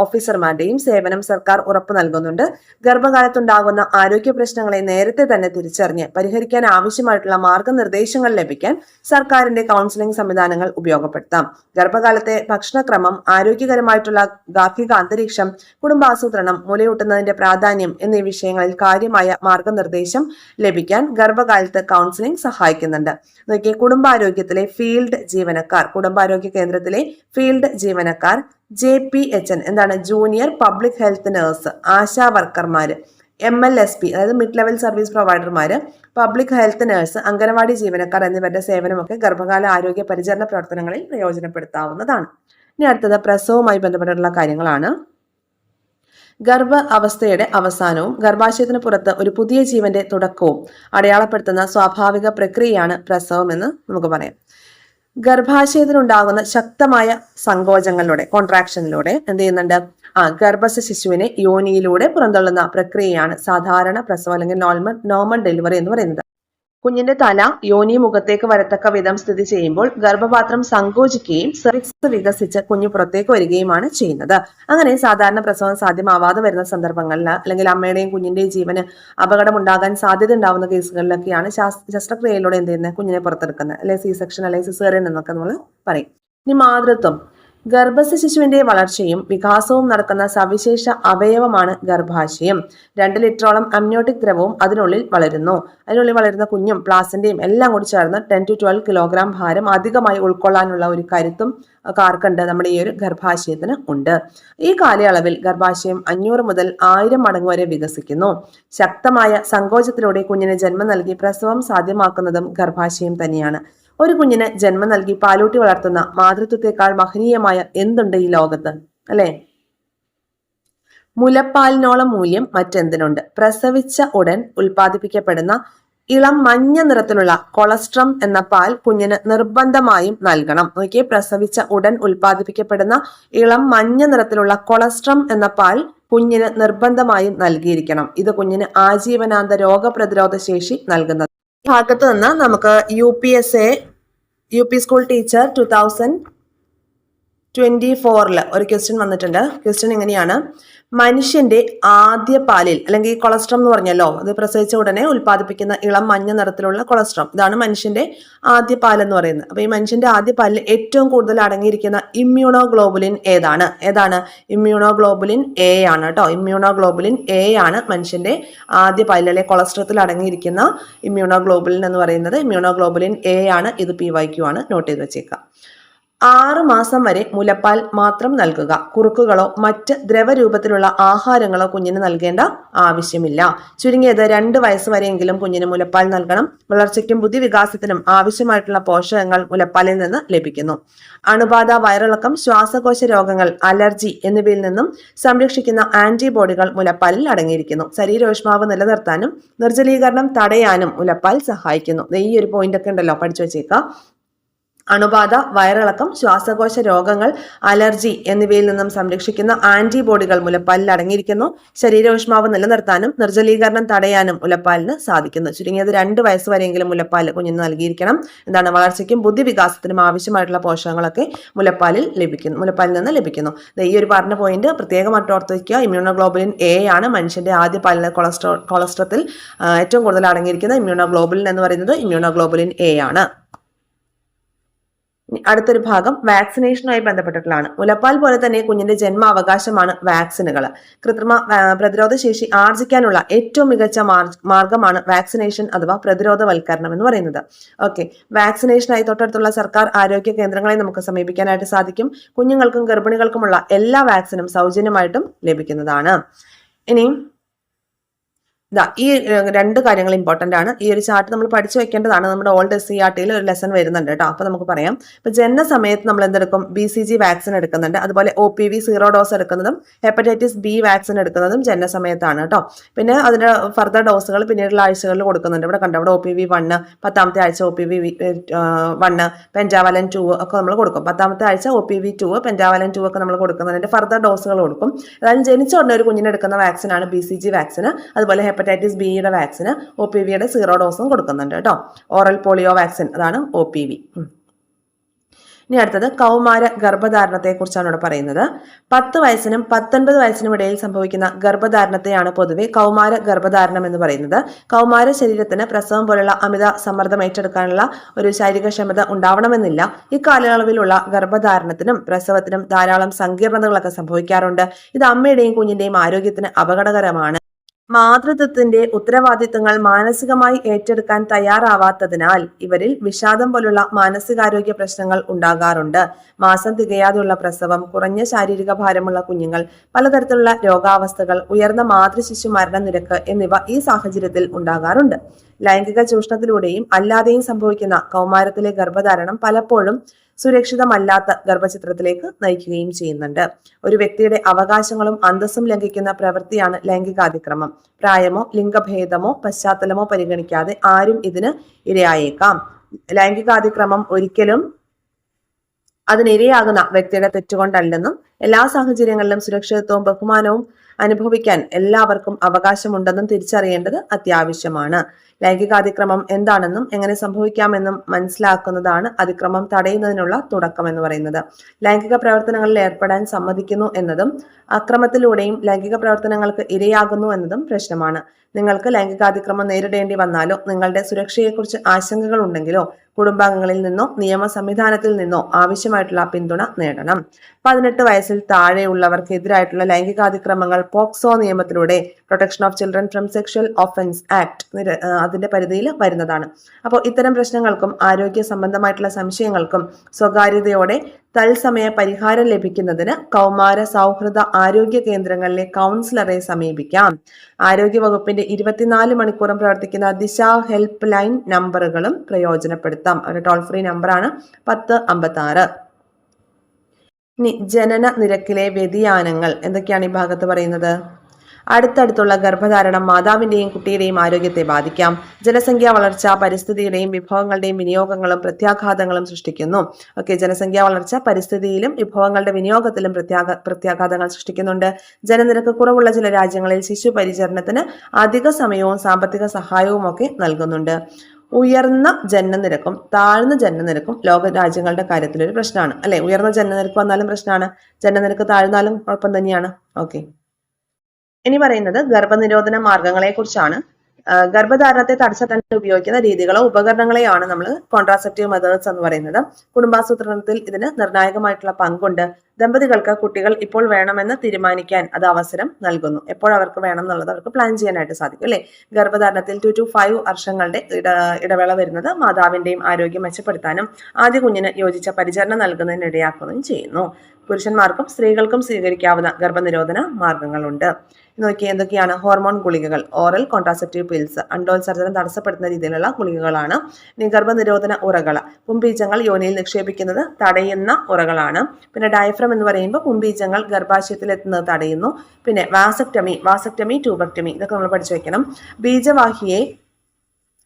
ഓഫീസർമാരുടെയും സേവനം സർക്കാർ ഉറപ്പു നൽകുന്നുണ്ട്. ഗർഭകാലത്തുണ്ടാകുന്ന ആരോഗ്യ പ്രശ്നങ്ങളെ നേരത്തെ തന്നെ തിരിച്ചറിഞ്ഞ് പരിഹരിക്കാൻ ആവശ്യമായിട്ടുള്ള മാർഗനിർദ്ദേശങ്ങൾ ലഭിക്കാൻ സർക്കാരിന്റെ കൗൺസിലിംഗ് സംവിധാനങ്ങൾ ഉപയോഗപ്പെടുത്താം. ഗർഭകാലത്തെ ഭക്ഷണക്രമം, ആരോഗ്യകരമായിട്ടുള്ള ഗാർഹിക അന്തരീക്ഷം, കുടുംബാസൂത്രണം, മുലയൂട്ടുന്നതിന്റെ പ്രാധാന്യം എന്നീ വിഷയങ്ങളിൽ കാര്യമായ മാർഗനിർദ്ദേശം ലഭിക്കാൻ ഗർഭകാലത്ത് കൗൺസിലിംഗ് സഹായിക്കുന്നുണ്ട്. കുടുംബാരോഗ്യത്തിലെ ഫീൽഡ് ജീവനക്കാർ, കുടുംബാരോഗ്യ കേന്ദ്രത്തിലെ ഫീൽഡ് ജീവനക്കാർ, JPHN എന്താണ്, junior public health nurse, ASHA വർക്കർമാര്, MLSP അതായത് മിഡ് ലെവൽ സർവീസ് പ്രൊവൈഡർമാര്, പബ്ലിക് ഹെൽത്ത് നഴ്സ്, അംഗനവാടി ജീവനക്കാർ എന്നിവരുടെ സേവനമൊക്കെ ഗർഭകാല ആരോഗ്യ പരിചരണ പ്രവർത്തനങ്ങളിൽ പ്രയോജനപ്പെടുത്താവുന്നതാണ്. ഇനി അടുത്തത് പ്രസവവുമായി ബന്ധപ്പെട്ടുള്ള കാര്യങ്ങളാണ്. ഗർഭ അവസ്ഥയുടെ അവസാനവും ഗർഭാശയത്തിന് പുറത്ത് ഒരു പുതിയ ജീവന്റെ തുടക്കവും അടയാളപ്പെടുത്തുന്ന സ്വാഭാവിക പ്രക്രിയയാണ് പ്രസവം എന്ന് നമുക്ക് പറയാം. ഗർഭാശയത്തിനുണ്ടാകുന്ന ശക്തമായ സങ്കോചങ്ങളിലൂടെ, കോൺട്രാക്ഷനിലൂടെ എന്ത് ചെയ്യുന്നുണ്ട്, ഗർഭസ്ഥ ശിശുവിനെ യോനിയിലൂടെ പുറന്തള്ളുന്ന പ്രക്രിയയാണ് സാധാരണ പ്രസവം അല്ലെങ്കിൽ നോർമൽ ഡെലിവറി എന്ന് പറയുന്നത്. കുഞ്ഞിന്റെ തല യോനി മുഖത്തേക്ക് വരത്തക്ക വിധം സ്ഥിതി ചെയ്യുമ്പോൾ ഗർഭപാത്രം സങ്കോചിക്കുകയും സെറിക്സ് വികസിച്ച് കുഞ്ഞു പുറത്തേക്ക് വരികയുമാണ് ചെയ്യുന്നത്. അങ്ങനെ സാധാരണ പ്രസവം സാധ്യമാവാതെ വരുന്ന സന്ദർഭങ്ങളിൽ അല്ലെങ്കിൽ അമ്മയുടെയും കുഞ്ഞിന്റെയും ജീവന് അപകടമുണ്ടാകാൻ സാധ്യത ഉണ്ടാവുന്ന കേസുകളിലൊക്കെയാണ് ശസ്ത്രക്രിയയിലൂടെ എന്ത് ചെയ്യുന്നത്, കുഞ്ഞിനെ പുറത്തെടുക്കുന്നത്, അല്ലെങ്കിൽ C സെക്ഷൻ അല്ലെങ്കിൽ സിസേറിയൻ എന്നൊക്കെ നമ്മൾ പറയും. ഇനി മാതൃത്വം. ഗർഭസ്ഥ ശിശുവിന്റെ വളർച്ചയും വികാസവും നടക്കുന്ന സവിശേഷ അവയവമാണ് ഗർഭാശയം. 2 ലിറ്ററോളം അമ്നിയോട്ടിക് ദ്രവവും അതിനുള്ളിൽ വളരുന്ന കുഞ്ഞും പ്ലാസന്റയും എല്ലാം കൂടി ചേർന്ന് 10 to 12 കിലോഗ്രാം ഭാരം അധികമായി ഉൾക്കൊള്ളാനുള്ള ഒരു കരുത്തും കാർക്കുണ്ട് നമ്മുടെ ഈ ഒരു ഗർഭാശയത്തിന് ഉണ്ട്. ഈ കാലയളവിൽ ഗർഭാശയം 500 മുതൽ 1000 മടങ്ങ് വരെ വികസിക്കുന്നു. ശക്തമായ സങ്കോചത്തിലൂടെ കുഞ്ഞിന് ജന്മം നൽകി പ്രസവം സാധ്യമാക്കുന്നതും ഗർഭാശയം തന്നെയാണ്. ഒരു കുഞ്ഞിന് ജന്മം നൽകി പാലൂട്ടി വളർത്തുന്ന മാതൃത്വത്തെക്കാൾ മഹനീയമായ എന്തുണ്ട് ഈ ലോകത്ത്, അല്ലെ? മുലപ്പാലിനോളം മൂല്യം മറ്റെന്തിനുണ്ട്? പ്രസവിച്ച ഉടൻ ഉൽപ്പാദിപ്പിക്കപ്പെടുന്ന ഇളം മഞ്ഞ നിറത്തിലുള്ള കൊളസ്ട്രം എന്ന പാൽ കുഞ്ഞിന് നിർബന്ധമായും നൽകണം. നോക്കിയേ, പ്രസവിച്ച ഉടൻ ഉൽപ്പാദിപ്പിക്കപ്പെടുന്ന ഇളം മഞ്ഞ നിറത്തിലുള്ള കൊളസ്ട്രം എന്ന പാൽ കുഞ്ഞിന് നിർബന്ധമായും നൽകിയിരിക്കണം. ഇത് കുഞ്ഞിന് ആജീവനാന്ത രോഗപ്രതിരോധ ശേഷി നൽകുന്നത്. ഭാഗത്ത് നിന്ന് നമുക്ക് UP സ്കൂൾ ടീച്ചർ 2024 ഒരു ക്വസ്റ്റ്യൻ വന്നിട്ടുണ്ട്. ക്വസ്റ്റ്യൻ ഇങ്ങനെയാണ്: മനുഷ്യന്റെ ആദ്യ പാലിൽ, അല്ലെങ്കിൽ ഈ കൊളസ്ട്രം എന്ന് പറഞ്ഞല്ലോ, അത് പ്രസവിച്ച ഉടനെ ഉൽപ്പാദിപ്പിക്കുന്ന ഇളം മഞ്ഞ നിറത്തിലുള്ള കൊളസ്ട്രം, ഇതാണ് മനുഷ്യന്റെ ആദ്യ പാൽ എന്ന് പറയുന്നത്. അപ്പൊ ഈ മനുഷ്യന്റെ ആദ്യ പാലിൽ ഏറ്റവും കൂടുതൽ അടങ്ങിയിരിക്കുന്ന ഇമ്മ്യൂണോഗ്ലോബുലിൻ ഏതാണ്? ഇമ്മ്യൂണോഗ്ലോബുലിൻ A ആണ് കേട്ടോ. ഇമ്മ്യൂണോഗ്ലോബുലിൻ A ആണ് മനുഷ്യന്റെ ആദ്യ പാലിൽ, അല്ലെങ്കിൽ കൊളസ്ട്രത്തിൽ അടങ്ങിയിരിക്കുന്ന ഇമ്മ്യൂണോഗ്ലോബുലിൻ എന്ന് പറയുന്നത് ഇമ്മ്യൂണോഗ്ലോബുലിൻ A ആണ്. ഇത് PYQ ആണ്, നോട്ട് ചെയ്ത് വെച്ചേക്കാം. 6 മാസം വരെ മുലപ്പാൽ മാത്രം നൽകുക. കുറുക്കുകളോ മറ്റ് ദ്രവരൂപത്തിലുള്ള ആഹാരങ്ങളോ കുഞ്ഞിന് നൽകേണ്ട ആവശ്യമില്ല. ചുരുങ്ങിയത് 2 വയസ്സ് വരെയെങ്കിലും കുഞ്ഞിന് മുലപ്പാൽ നൽകണം. വളർച്ചയ്ക്കും ബുദ്ധിവികാസത്തിനും ആവശ്യമായിട്ടുള്ള പോഷകങ്ങൾ മുലപ്പാലിൽ നിന്ന് ലഭിക്കുന്നു. അണുബാധ, വയറിളക്കം, ശ്വാസകോശ രോഗങ്ങൾ, അലർജി എന്നിവയിൽ നിന്നും സംരക്ഷിക്കുന്ന ആന്റിബോഡികൾ മുലപ്പാലിൽ അടങ്ങിയിരിക്കുന്നു. ശരീരോഷ്മാവ് നിലനിർത്താനും നിർജ്ജലീകരണം തടയാനും മുലപ്പാൽ സഹായിക്കുന്നു. ഈ ഒരു പോയിന്റ് ഒക്കെ ഉണ്ടല്ലോ, പഠിച്ചു വെച്ചേക്കാം. അണുബാധ, വയറിളക്കം, ശ്വാസകോശ രോഗങ്ങൾ, അലർജി എന്നിവയിൽ നിന്നും സംരക്ഷിക്കുന്ന ആന്റിബോഡികൾ മുലപ്പാലിൽ അടങ്ങിയിരിക്കുന്നു. ശരീരോഷ്മാവ് നിലനിർത്താനും നിർജ്ജലീകരണം തടയാനും മുലപ്പാലിന് സാധിക്കുന്നു. ചുരുങ്ങിയത് 2 വയസ്സ് വരെയെങ്കിലും മുലപ്പാൽ കുഞ്ഞിന് നൽകിയിരിക്കണം. വളർച്ചയ്ക്കും ബുദ്ധിവികാസത്തിനും ആവശ്യമായിട്ടുള്ള പോഷകങ്ങളൊക്കെ മുലപ്പാലിൽ നിന്ന് ലഭിക്കുന്നു. ഈ ഒരു പറഞ്ഞ പോയിന്റ് പ്രത്യേകമായിട്ട് ഓർത്ത് വയ്ക്കുക. ഇമ്മ്യൂണോഗ്ലോബുലിൻ എ ആണ് മനുഷ്യന്റെ ആദ്യ പാലിലെ കൊളസ്ട്രോളത്തിൽ ഏറ്റവും കൂടുതൽ അടങ്ങിയിരിക്കുന്ന ഇമ്മ്യൂണോഗ്ലോബുലിൻ എന്ന് പറയുന്നത് ഇമ്മ്യൂണോഗ്ലോബുലിൻ എ ആണ്. അടുത്തൊരു ഭാഗം വാക്സിനേഷനുമായി ബന്ധപ്പെട്ടിട്ടുള്ളതാണ്. മുലപ്പാൽ പോലെ തന്നെ കുഞ്ഞിന്റെ ജന്മാവകാശമാണ് വാക്സിനുകൾ. കൃത്രിമ പ്രതിരോധ ശേഷി ആർജിക്കാനുള്ള ഏറ്റവും മികച്ച മാർഗമാണ് വാക്സിനേഷൻ അഥവാ പ്രതിരോധവൽക്കരണം എന്ന് പറയുന്നത്. ഓക്കെ, വാക്സിനേഷനായി തൊട്ടടുത്തുള്ള സർക്കാർ ആരോഗ്യ കേന്ദ്രങ്ങളെ നമുക്ക് സമീപിക്കാനായിട്ട് സാധിക്കും. കുഞ്ഞുങ്ങൾക്കും ഗർഭിണികൾക്കുമുള്ള എല്ലാ വാക്സിനും സൗജന്യമായിട്ടും ലഭിക്കുന്നതാണ്. ഇനി ഈ 2 കാര്യങ്ങൾ ഇമ്പോർട്ടന്റ് ആണ്. ഈ ഒരു ചാർട്ട് നമ്മൾ പഠിച്ചു വെക്കേണ്ടതാണ്. നമ്മുടെ ഓൾഡ് SCERT-യിൽ ഒരു ലെസൺ വരുന്നുണ്ട് കേട്ടോ. അപ്പൊ നമുക്ക് പറയാം. ഇപ്പൊ ജനന സമയത്ത് നമ്മൾ എന്തെടുക്കും? BCG വാക്സിൻ എടുക്കുന്നുണ്ട്. അതുപോലെ OPV 0 ഡോസ് എടുക്കുന്നതും ഹെപ്പറ്റൈറ്റിസ് B വാക്സിൻ എടുക്കുന്നതും ജനന സമയത്താണ് കേട്ടോ. പിന്നെ അതിന്റെ ഫർദർ ഡോസുകൾ പിന്നീടുള്ള ആഴ്ചകളിൽ കൊടുക്കുന്നുണ്ട്. ഇവിടെ കണ്ടോ, ഇവിടെ OPV 1 10ാമത്തെ ആഴ്ച, OPV 1 പെൻറ്റാവലൻ 2 ഒക്കെ നമ്മൾ കൊടുക്കും. 10ാമത്തെ ആഴ്ച OPV 2 പെൻറ്റാവലൻ 2 ഒക്കെ നമ്മൾ കൊടുക്കുന്നതിന്റെ ഫർദർ ഡോസുകൾ കൊടുക്കും. അതായത് ജനിച്ച ഉടനെ ഒരു കുഞ്ഞിന് എടുക്കുന്ന വാക്സിനാണ് BCG വാക്സിന്. അതുപോലെ ഹെപ്പറ്റൈറ്റിസ് ബിയുടെ വാക്സിന് OPVയുടെ 0 ഡോസും കൊടുക്കുന്നുണ്ട് കേട്ടോ. ഓറൽ പോളിയോ വാക്സിൻ, അതാണ് OPV. ഇനി അടുത്തത് കൗമാര ഗർഭധാരണത്തെ കുറിച്ചാണ് ഇവിടെ പറയുന്നത്. 10 വയസ്സിനും 19 വയസ്സിനും ഇടയിൽ സംഭവിക്കുന്ന ഗർഭധാരണത്തെയാണ് പൊതുവെ കൗമാര ഗർഭധാരണം എന്ന് പറയുന്നത്. കൗമാര ശരീരത്തിന് പ്രസവം പോലുള്ള അമിത സമ്മർദ്ദം ഏറ്റെടുക്കാനുള്ള ഒരു ശാരീരികക്ഷമത ഉണ്ടാവണമെന്നില്ല. ഈ കാലയളവിലുള്ള ഗർഭധാരണത്തിനും പ്രസവത്തിനും ധാരാളം സങ്കീർണതകളൊക്കെ സംഭവിക്കാറുണ്ട്. ഇത് അമ്മയുടെയും കുഞ്ഞിന്റെയും ആരോഗ്യത്തിന് അപകടകരമാണ്. മാതൃത്വത്തിന്റെ ഉത്തരവാദിത്തങ്ങൾ മാനസികമായി ഏറ്റെടുക്കാൻ തയ്യാറാവാത്തതിനാൽ ഇവരിൽ വിഷാദം പോലുള്ള മാനസികാരോഗ്യ പ്രശ്നങ്ങൾ ഉണ്ടാകാറുണ്ട്. മാസം തികയാതെയുള്ള പ്രസവം, കുറഞ്ഞ ശാരീരിക ഭാരമുള്ള കുഞ്ഞുങ്ങൾ, പലതരത്തിലുള്ള രോഗാവസ്ഥകൾ, ഉയർന്ന മാതൃശിശു മരണനിരക്ക് എന്നിവ ഈ സാഹചര്യത്തിൽ ഉണ്ടാകാറുണ്ട്. ലൈംഗിക ചൂഷണത്തിലൂടെയും അല്ലാതെയും സംഭവിക്കുന്ന കൗമാരത്തിലെ ഗർഭധാരണം പലപ്പോഴും സുരക്ഷിതമല്ലാത്ത ഗർഭചിത്രത്തിലേക്ക് നയിക്കുകയും ചെയ്യുന്നുണ്ട്. ഒരു വ്യക്തിയുടെ അവകാശങ്ങളും അന്തസ്സും ലംഘിക്കുന്ന പ്രവൃത്തിയാണ് ലൈംഗികാതിക്രമം. പ്രായമോ ലിംഗഭേദമോ പശ്ചാത്തലമോ പരിഗണിക്കാതെ ആരും ഇതിന് ഇരയായേക്കാം. ലൈംഗികാതിക്രമം ഒരിക്കലും അതിനിരയാകുന്ന വ്യക്തിയുടെ തെറ്റുകൊണ്ടല്ലെന്നും എല്ലാ സാഹചര്യങ്ങളിലും സുരക്ഷിതത്വവും ബഹുമാനവും അനുഭവിക്കാൻ എല്ലാവർക്കും അവകാശമുണ്ടെന്നും തിരിച്ചറിയേണ്ടത് അത്യാവശ്യമാണ്. ലൈംഗികാതിക്രമം എന്താണെന്നും എങ്ങനെ സംഭവിക്കാമെന്നും മനസ്സിലാക്കുന്നതാണ് അതിക്രമം തടയുന്നതിനുള്ള തുടക്കം എന്ന് പറയുന്നത്. ലൈംഗിക പ്രവർത്തനങ്ങളിൽ ഏർപ്പെടാൻ സമ്മതിക്കുന്നു എന്നതും അക്രമത്തിലൂടെയും ലൈംഗിക പ്രവർത്തനങ്ങൾക്ക് ഇരയാകുന്നു എന്നതും പ്രശ്നമാണ്. നിങ്ങൾക്ക് ലൈംഗികാതിക്രമം നേരിടേണ്ടി വന്നാലോ നിങ്ങളുടെ സുരക്ഷയെക്കുറിച്ച് ആശങ്കകൾ ഉണ്ടെങ്കിലോ കുടുംബാംഗങ്ങളിൽ നിന്നോ നിയമ സംവിധാനത്തിൽ നിന്നോ ആവശ്യമായിട്ടുള്ള പിന്തുണ നേടണം. 18 വയസ്സിൽ താഴെയുള്ളവർക്കെതിരായിട്ടുള്ള ലൈംഗികാതിക്രമങ്ങൾ പോക്സോ നിയമത്തിലൂടെ protection of children from sexual offence act അതിന്റെ പരിധിയിൽ വരുന്നതാണ്. അപ്പോൾ ഇത്തരം പ്രശ്നങ്ങൾക്കും ആരോഗ്യ സംബന്ധമായിട്ടുള്ള സംശയങ്ങൾക്കും സ്വകാര്യതയോടെ തത്സമയ പരിഹാരം ലഭിക്കുന്നതിന് കൗമാര സൗഹൃദ ആരോഗ്യ കേന്ദ്രങ്ങളിലെ കൗൺസിലറെ സമീപിക്കാം. ആരോഗ്യ വകുപ്പിന്റെ 24 മണിക്കൂറും പ്രവർത്തിക്കുന്ന ദിശ ഹെൽപ്പ് ലൈൻ നമ്പറുകളും പ്രയോജനപ്പെടുത്താം. ഒരു ടോൾ ഫ്രീ നമ്പറാണ് 1056. ഇനി ജനന നിരക്കിലെ വ്യതിയാനങ്ങൾ എന്തൊക്കെയാണ് ഈ ഭാഗത്ത് പറയുന്നത്? അടുത്തടുത്തുള്ള ഗർഭധാരണം മാതാവിന്റെയും കുട്ടിയുടെയും ആരോഗ്യത്തെ ബാധിക്കാം. ജനസംഖ്യാ വളർച്ച പരിസ്ഥിതിയുടെയും വിഭവങ്ങളുടെയും വിനിയോഗങ്ങളും പ്രത്യാഘാതങ്ങളും സൃഷ്ടിക്കുന്നു. ജനസംഖ്യാ വളർച്ച പരിസ്ഥിതിയിലും വിഭവങ്ങളുടെ വിനിയോഗത്തിലും പ്രത്യാഘാതങ്ങൾ സൃഷ്ടിക്കുന്നുണ്ട്. ജനനിരക്ക് കുറവുള്ള ചില രാജ്യങ്ങളിൽ ശിശു പരിചരണത്തിന് അധിക സമയവും സാമ്പത്തിക സഹായവും ഒക്കെ നൽകുന്നുണ്ട്. ഉയർന്ന ജനനനിരക്കും താഴ്ന്ന ജനനനിരക്കും ലോക രാജ്യങ്ങളുടെ കാര്യത്തിൽ ഒരു പ്രശ്നമാണ് അല്ലെ. ഉയർന്ന ജനനനിരക്ക് വന്നാലും പ്രശ്നമാണ്, ജനനനിരക്ക് താഴ്ന്നാലും കുഴപ്പം തന്നെയാണ്. ഇനി പറയുന്നത് ഗർഭനിരോധന മാർഗങ്ങളെ കുറിച്ചാണ്. ഗർഭധാരണത്തെ തടസ്സത്താൻ ഉപയോഗിക്കുന്ന രീതികളോ ഉപകരണങ്ങളെയാണ് നമ്മൾ കോൺട്രാസെപ്റ്റീവ് മെത്തേഡ്സ് എന്ന് പറയുന്നത്. കുടുംബാസൂത്രണത്തിൽ ഇതിന് നിർണായകമായിട്ടുള്ള പങ്കുണ്ട്. ദമ്പതികൾക്ക് കുട്ടികൾ ഇപ്പോൾ വേണമെന്ന് തീരുമാനിക്കാൻ അത് അവസരം നൽകുന്നു. എപ്പോൾ അവർക്ക് വേണം എന്നുള്ളത് അവർക്ക് പ്ലാൻ ചെയ്യാനായിട്ട് സാധിക്കും അല്ലെ. ഗർഭധാരണത്തിൽ 2 to 5 വർഷങ്ങളുടെ ഇടവേള വരുന്നത് മാതാവിന്റെയും ആരോഗ്യം മെച്ചപ്പെടുത്താനും ആദ്യ കുഞ്ഞിന് യോജിച്ച പരിചരണം നൽകുന്നതിന് ഇടയാക്കുകയും ചെയ്യുന്നു. പുരുഷന്മാർക്കും സ്ത്രീകൾക്കും സ്വീകരിക്കാവുന്ന ഗർഭനിരോധന മാർഗങ്ങളുണ്ട്. നോക്കി എന്തൊക്കെയാണ്? ഹോർമോൺ ഗുളികകൾ, ഓറൽ കോൺട്രാസെപ്റ്റീവ് പിൽസ്, അണ്ടോത്സർജനം തടസ്സപ്പെടുത്തുന്ന രീതിയിലുള്ള ഗുളികകളാണ്. ഇനി ഗർഭനിരോധന ഉറകൾ, പുംബീജങ്ങൾ യോനിയിൽ നിക്ഷേപിക്കുന്നത് തടയുന്ന ഉറകളാണ്. പിന്നെ ഡയഫ്രം എന്ന് പറയുമ്പോൾ പുംബീജങ്ങൾ ഗർഭാശയത്തിൽ എത്തുന്നത് തടയുന്നു. പിന്നെ വാസക്ടമി, ട്യൂബക്ടമി ഇതൊക്കെ നമ്മൾ പഠിച്ചു വെക്കണം. ബീജവാഹിയെ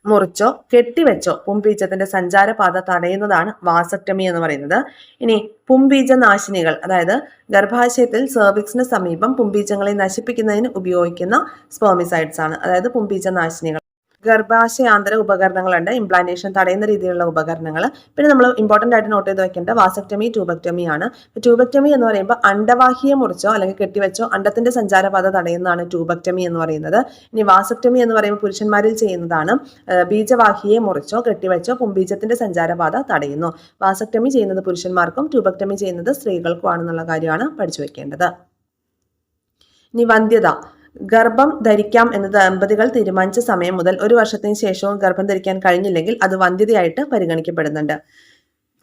മുറിച്ചോ കെട്ടിവെച്ചോ പുംബീജത്തിന്റെ സഞ്ചാരപാത തടയുന്നതാണ് വാസക്ടമി എന്ന് പറയുന്നത്. ഇനി പുംബീജനാശിനികൾ, അതായത് ഗർഭാശയത്തിൽ സെർവിക്സിന് സമീപം പുംബീജങ്ങളെ നശിപ്പിക്കുന്നതിന് ഉപയോഗിക്കുന്ന സ്പെർമിസൈഡ്സ് ആണ്, അതായത് പുംബീജനാശിനികൾ. ഗർഭാശയാന്തര ഉപകരണങ്ങളുണ്ട്, ഇംപ്ലാന്റേഷൻ തടയുന്ന രീതിയിലുള്ള ഉപകരണങ്ങൾ. പിന്നെ നമ്മൾ ഇമ്പോർട്ടൻ്റ് ആയിട്ട് നോട്ട് ചെയ്ത് വെക്കേണ്ട വാസക്ടമി, ട്യൂബക്ടമി ആണ്. ട്യൂബക്ടമി എന്ന് പറയുമ്പോൾ അണ്ടവാഹിയെ മുറിച്ചോ അല്ലെങ്കിൽ കെട്ടിവെച്ചോ അണ്ടത്തിന്റെ സഞ്ചാരപാത തടയുന്നതാണ് ട്യൂബക്ടമി എന്ന് പറയുന്നത്. ഇനി വാസക്ടമി എന്ന് പറയുമ്പോൾ പുരുഷന്മാരിൽ ചെയ്യുന്നതാണ്. ബീജവാഹിയെ മുറിച്ചോ കെട്ടിവെച്ചോ പുംബീജത്തിന്റെ സഞ്ചാരപാത തടയുന്നു. വാസക്ടമി ചെയ്യുന്നത് പുരുഷന്മാർക്കും ട്യൂബക്ടമി ചെയ്യുന്നത് സ്ത്രീകൾക്കും ആണെന്നുള്ള കാര്യമാണ് പഠിച്ചു വെക്കേണ്ടത്. ഇനി വന്ധ്യത, ഗർഭം ധരിക്കാം എന്ന് ദമ്പതികൾ തീരുമാനിച്ച സമയം മുതൽ 1 വർഷത്തിന് ശേഷവും ഗർഭം ധരിക്കാൻ കഴിഞ്ഞില്ലെങ്കിൽ അത് വന്ധ്യതയായിട്ട് പരിഗണിക്കപ്പെടുന്നുണ്ട്.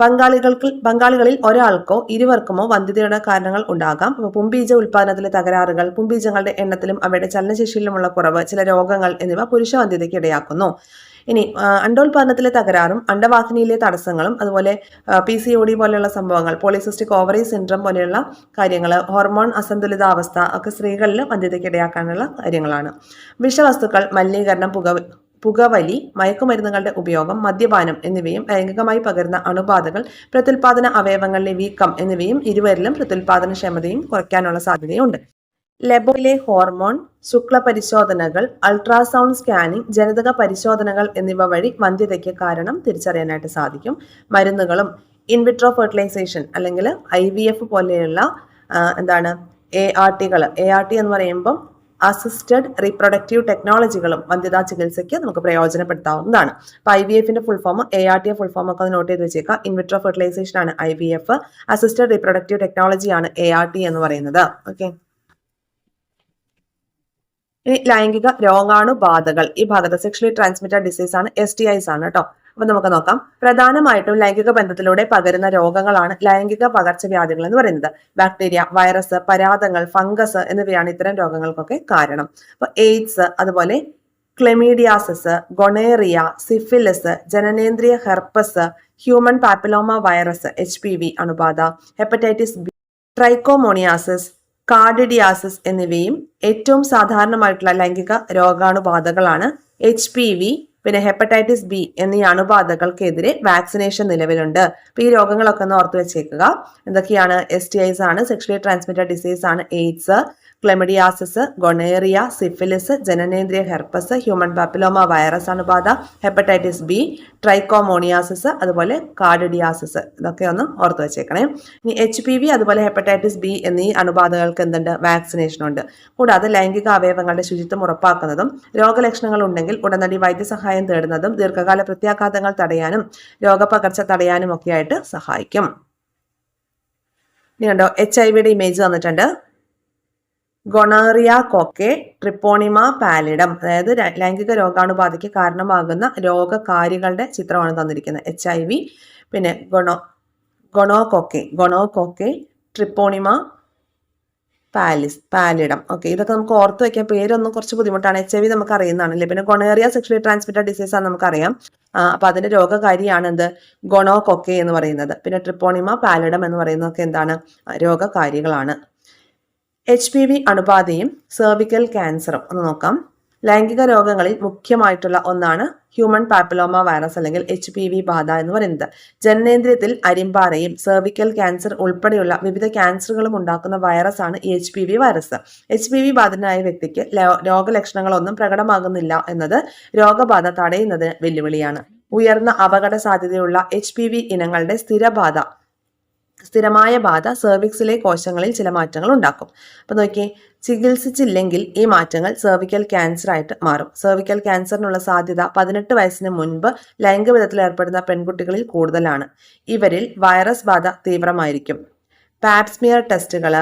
പങ്കാളികളിൽ ഒരാൾക്കോ ഇരുവർക്കുമോ വന്ധ്യതയുടെ കാരണങ്ങൾ ഉണ്ടാകാം. പുംബീജ ഉൽപാദനത്തിലെ തകരാറുകൾ, പുംബീജങ്ങളുടെ എണ്ണത്തിലും അവയുടെ ചലനശേഷിയിലുമുള്ള കുറവ്, ചില രോഗങ്ങൾ എന്നിവ പുരുഷ വന്ധ്യതയ്ക്ക് ഇടയാക്കുന്നു. ഇനി അണ്ടോൽപാദനത്തിലെ തകരാറും അണ്ടവാഹിനിയിലെ തടസ്സങ്ങളും അതുപോലെ PCOD പോലെയുള്ള സംഭവങ്ങൾ, പോളിസിസ്റ്റിക് ഓവറി സിൻഡ്രം പോലെയുള്ള കാര്യങ്ങൾ, ഹോർമോൺ അസന്തുലിതാവസ്ഥ ഒക്കെ സ്ത്രീകളിൽ വന്ധ്യതയ്ക്ക് ഇടയാക്കാനുള്ള കാര്യങ്ങളാണ്. വിഷവസ്തുക്കൾ, മലിനീകരണം, പുകവലി, മയക്കുമരുന്നുകളുടെ ഉപയോഗം, മദ്യപാനം എന്നിവയും ലൈംഗികമായി പകരുന്ന അണുബാധകൾ, പ്രത്യുൽപാദന അവയവങ്ങളിലെ വീക്കം എന്നിവയും ഇരുവരിലും പ്രത്യുൽപാദനക്ഷമതയും കുറയ്ക്കാനുള്ള സാധ്യതയുണ്ട്. ലെബോയിലെ ഹോർമോൺ, ശുക്ല പരിശോധനകൾ, അൾട്രാസൗണ്ട് സ്കാനിംഗ്, ജനിതക പരിശോധനകൾ എന്നിവ വഴി വന്ധ്യതയ്ക്ക് കാരണം തിരിച്ചറിയാനായിട്ട് സാധിക്കും. മരുന്നുകളും ഇൻവിട്രോ ഫെർട്ടിലൈസേഷൻ അല്ലെങ്കിൽ IVF പോലെയുള്ള ART എന്ന് പറയുമ്പം അസിസ്റ്റഡ് റീപ്രൊഡക്റ്റീവ് ടെക്നോളജികളും വന്ധ്യതാ ചികിത്സയ്ക്ക് നമുക്ക് പ്രയോജനപ്പെടുത്താവുന്നതാണ്. അപ്പൊ IVF-ന്റെ full form ART full form ഒക്കെ നോട്ട് ചെയ്ത് വെച്ചേക്കാം. ഇൻവിട്രോ ഫെർട്ടിലൈസേഷൻ ആണ് IVF, അസിസ്റ്റഡ് റീപ്രൊഡക്റ്റീവ് ടെക്നോളജി ആണ് ART എന്ന് പറയുന്നത്. ഓക്കെ. ഇനി ലൈംഗിക രോഗാണുബാധകൾ, ഈ ഭാഗത്ത് സെക്ഷലി ട്രാൻസ്മിറ്റഡ് ഡിസീസ് ആണ്, STIs ആണ് കേട്ടോ. അപ്പൊ നമുക്ക് നോക്കാം. പ്രധാനമായിട്ടും ലൈംഗിക ബന്ധത്തിലൂടെ പകരുന്ന രോഗങ്ങളാണ് ലൈംഗിക പകർച്ചവ്യാധികൾ എന്ന് പറയുന്നത്. ബാക്ടീരിയ, വൈറസ്, പരാതങ്ങൾ, ഫംഗസ് എന്നിവയാണ് ഇത്തരം രോഗങ്ങൾക്കൊക്കെ കാരണം. അപ്പൊ എയ്ഡ്സ്, അതുപോലെ ക്ലെമീഡിയാസിസ്, ഗൊണേറിയ, സിഫിലിസ്, ജനനേന്ദ്രിയ herpes, human papilloma virus HPV അണുബാധ, ഹെപ്പറ്റൈറ്റിസ് ബി, ട്രൈക്കോമോണിയാസിസ്, കാർഡിഡിയാസിസ് എന്നിവയും ഏറ്റവും സാധാരണമായിട്ടുള്ള ലൈംഗിക രോഗാണുബാധകളാണ്. HPV, പിന്നെ ഹെപ്പറ്റൈറ്റിസ് ബി എന്നീ അണുബാധകൾക്കെതിരെ വാക്സിനേഷൻ നിലവിലുണ്ട്. അപ്പൊ ഈ രോഗങ്ങളൊക്കെ ഒന്ന് ഓർത്ത് വെച്ചേക്കുക. എന്തൊക്കെയാണ്? STIs ആണ്, സെക്ഷലി ട്രാൻസ്മിറ്റഡ് ഡിസീസ് ആണ്, എയ്ഡ്സ്, ക്ലെമിഡിയാസിസ്, ഗൊണേറിയ, സിഫിലിസ്, ജനനേന്ദ്രിയ ഹെർപ്പസ്, ഹ്യൂമൻ പാപ്പിലോമ വൈറസ് അണുബാധ, ഹെപ്പറ്റൈറ്റിസ് ബി, ട്രൈക്കോമോണിയാസിസ്, അതുപോലെ കാർഡിഡിയാസിസ്. ഇതൊക്കെ ഒന്ന് ഓർത്ത് വെച്ചേക്കണേ. ഇനി HPV അതുപോലെ ഹെപ്പറ്റൈറ്റിസ് ബി എന്നീ അണുബാധകൾക്ക് എന്തുണ്ട്? വാക്സിനേഷൻ ഉണ്ട്. കൂടാതെ ലൈംഗിക അവയവങ്ങളുടെ ശുചിത്വം ഉറപ്പാക്കുന്നതും രോഗലക്ഷണങ്ങൾ ഉണ്ടെങ്കിൽ ഉടനടി വൈദ്യസഹായം തേടുന്നതും ദീർഘകാല പ്രത്യാഘാതങ്ങൾ തടയാനും രോഗപകർച്ച തടയാനും ഒക്കെ ആയിട്ട് സഹായിക്കും. ഇനി കണ്ടോ, HIV-യുടെ ഇമേജ് തന്നിട്ടുണ്ട്. ഗൊണേറിയ കോക്കെ, ട്രിപ്പോണിമ പാലിഡം, അതായത് ലൈംഗിക രോഗാണുബാധയ്ക്ക് കാരണമാകുന്ന രോഗകാരികളുടെ ചിത്രമാണ് തന്നിരിക്കുന്നത്. HIV, പിന്നെ ഗൊണോകോക്കെ, ട്രിപ്പോണിമ പാലിഡം. ഓക്കെ, ഇതൊക്കെ നമുക്ക് ഓർത്ത് വെക്കാൻ പേരൊന്നും കുറച്ച് ബുദ്ധിമുട്ടാണ്. HIV നമുക്ക് അറിയുന്നതാണല്ലേ. പിന്നെ ഗൊണേറിയ സെക്ഷലി ട്രാൻസ്മിറ്റഡ് ഡിസീസ് ആണ് നമുക്കറിയാം. അപ്പൊ അതിന്റെ രോഗകാരിയാണ് എന്ത്? ഗൊണോകോക്കെ എന്ന് പറയുന്നത്. പിന്നെ ട്രിപ്പോണിമ പാലിഡം എന്ന് പറയുന്നതൊക്കെ എന്താണ്? രോഗകാരികളാണ്. HPV അണുബാധയും സെർവിക്കൽ ക്യാൻസറും ഒന്ന് നോക്കാം. ലൈംഗിക രോഗങ്ങളിൽ മുഖ്യമായിട്ടുള്ള ഒന്നാണ് ഹ്യൂമൻ പാപ്പിലോമ വൈറസ് അല്ലെങ്കിൽ HPV ബാധ എന്ന് പറയുന്നത്. ജനനേന്ദ്രിയത്തിൽ അരിമ്പാറയും സെർവിക്കൽ ക്യാൻസർ ഉൾപ്പെടെയുള്ള വിവിധ ക്യാൻസറുകളും ഉണ്ടാക്കുന്ന വൈറസാണ് ഈ HPV വൈറസ്. HPV ബാധിതനായ വ്യക്തിക്ക് രോഗലക്ഷണങ്ങളൊന്നും പ്രകടമാകുന്നില്ല എന്നത് രോഗബാധ തടയുന്നതിന് വെല്ലുവിളിയാണ്. ഉയർന്ന അപകട സാധ്യതയുള്ള HPV ഇനങ്ങളുടെ സ്ഥിരബാധ സ്ഥിരമായ ബാധ സെർവിക്സിലെ കോശങ്ങളിൽ ചില മാറ്റങ്ങൾ ഉണ്ടാക്കും. അപ്പോൾ നോക്കിയേ, ചികിത്സിച്ചില്ലെങ്കിൽ ഈ മാറ്റങ്ങൾ സെർവിക്കൽ ക്യാൻസർ ആയിട്ട് മാറും. സെർവിക്കൽ ക്യാൻസറിനുള്ള സാധ്യത 18 വയസ്സിന് മുൻപ് ലൈംഗികബന്ധത്തിൽ ഏർപ്പെടുന്ന പെൺകുട്ടികളിൽ കൂടുതലാണ്. ഇവരിൽ വൈറസ് ബാധ തീവ്രമായിരിക്കും. പാപ്സ്മിയർ ടെസ്റ്റുകൾ,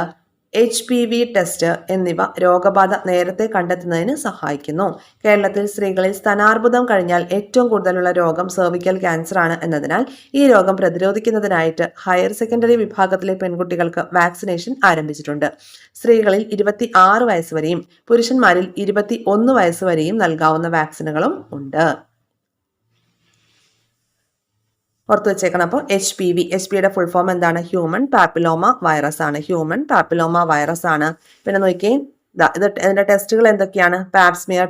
HPV ടെസ്റ്റ് എന്നിവ രോഗബാധ നേരത്തെ കണ്ടെത്തുന്നതിന് സഹായിക്കുന്നു. കേരളത്തിൽ സ്ത്രീകളിൽ സ്തനാർബുദം കഴിഞ്ഞാൽ ഏറ്റവും കൂടുതലുള്ള രോഗം സെർവിക്കൽ ക്യാൻസർ ആണ് എന്നതിനാൽ ഈ രോഗം പ്രതിരോധിക്കുന്നതിനായിട്ട് ഹയർ സെക്കൻഡറി വിഭാഗത്തിലെ പെൺകുട്ടികൾക്ക് വാക്സിനേഷൻ ആരംഭിച്ചിട്ടുണ്ട്. സ്ത്രീകളിൽ 26 വയസ്സ് വരെയും പുരുഷന്മാരിൽ 21 വയസ്സ് വരെയും നൽകാവുന്ന വാക്സിനുകളും ഉണ്ട്. ഓർത്ത് വെച്ചേക്കണം. അപ്പോൾ HPV യുടെ ഫുൾ ഫോം എന്താണ്? ഹ്യൂമൻ പാപ്പിലോമ വൈറസ് ആണ്. ഹ്യൂമൻ പാപ്പിലോമ വൈറസ് ആണ്. പിന്നെ നോക്കിയേ, ഇതിന്റെ ടെസ്റ്റുകൾ എന്തൊക്കെയാണ്? പാപ്സ്മിയർ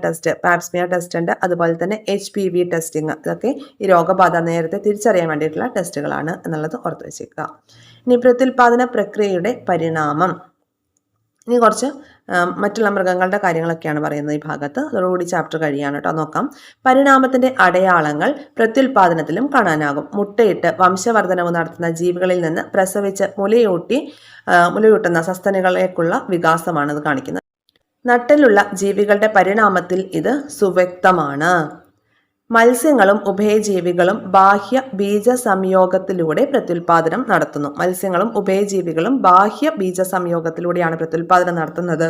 ടെസ്റ്റ് ഉണ്ട്. അതുപോലെ തന്നെ HPV ടെസ്റ്റിംഗ്. ഇതൊക്കെ ഈ രോഗബാധ നേരത്തെ തിരിച്ചറിയാൻ വേണ്ടിയിട്ടുള്ള ടെസ്റ്റുകളാണ് എന്നുള്ളത് ഓർത്ത് വെച്ചേക്കുക. ഇനി പ്രത്യുൽപാദന പ്രക്രിയയുടെ പരിണാമം. ഇനി കുറച്ച് മറ്റുള്ള മൃഗങ്ങളുടെ കാര്യങ്ങളൊക്കെയാണ് പറയുന്നത് ഈ ഭാഗത്ത്. അതോടുകൂടി ചാപ്റ്റർ കഴിയാണ് കേട്ടോ. നോക്കാം. പരിണാമത്തിന്റെ അടയാളങ്ങൾ പ്രത്യുൽപാദനത്തിലും കാണാനാകും. മുട്ടയിട്ട് വംശവർദ്ധനവ് നടത്തുന്ന ജീവികളിൽ നിന്ന് പ്രസവിച്ച് മുലയൂട്ടുന്ന സസ്തനികളിലേക്കുള്ള വികാസമാണ് ഇത് കാണിക്കുന്നത്. നട്ടലുള്ള ജീവികളുടെ പരിണാമത്തിൽ ഇത് സുവ്യക്തമാണ്. മത്സ്യങ്ങളും ഉഭയജീവികളും ബാഹ്യ ബീജ സംയോഗത്തിലൂടെ പ്രത്യുൽപാദനം നടത്തുന്നു. മത്സ്യങ്ങളും ഉഭയജീവികളും ബാഹ്യ ബീജ സംയോഗത്തിലൂടെയാണ് പ്രത്യുൽപാദനം നടത്തുന്നത്.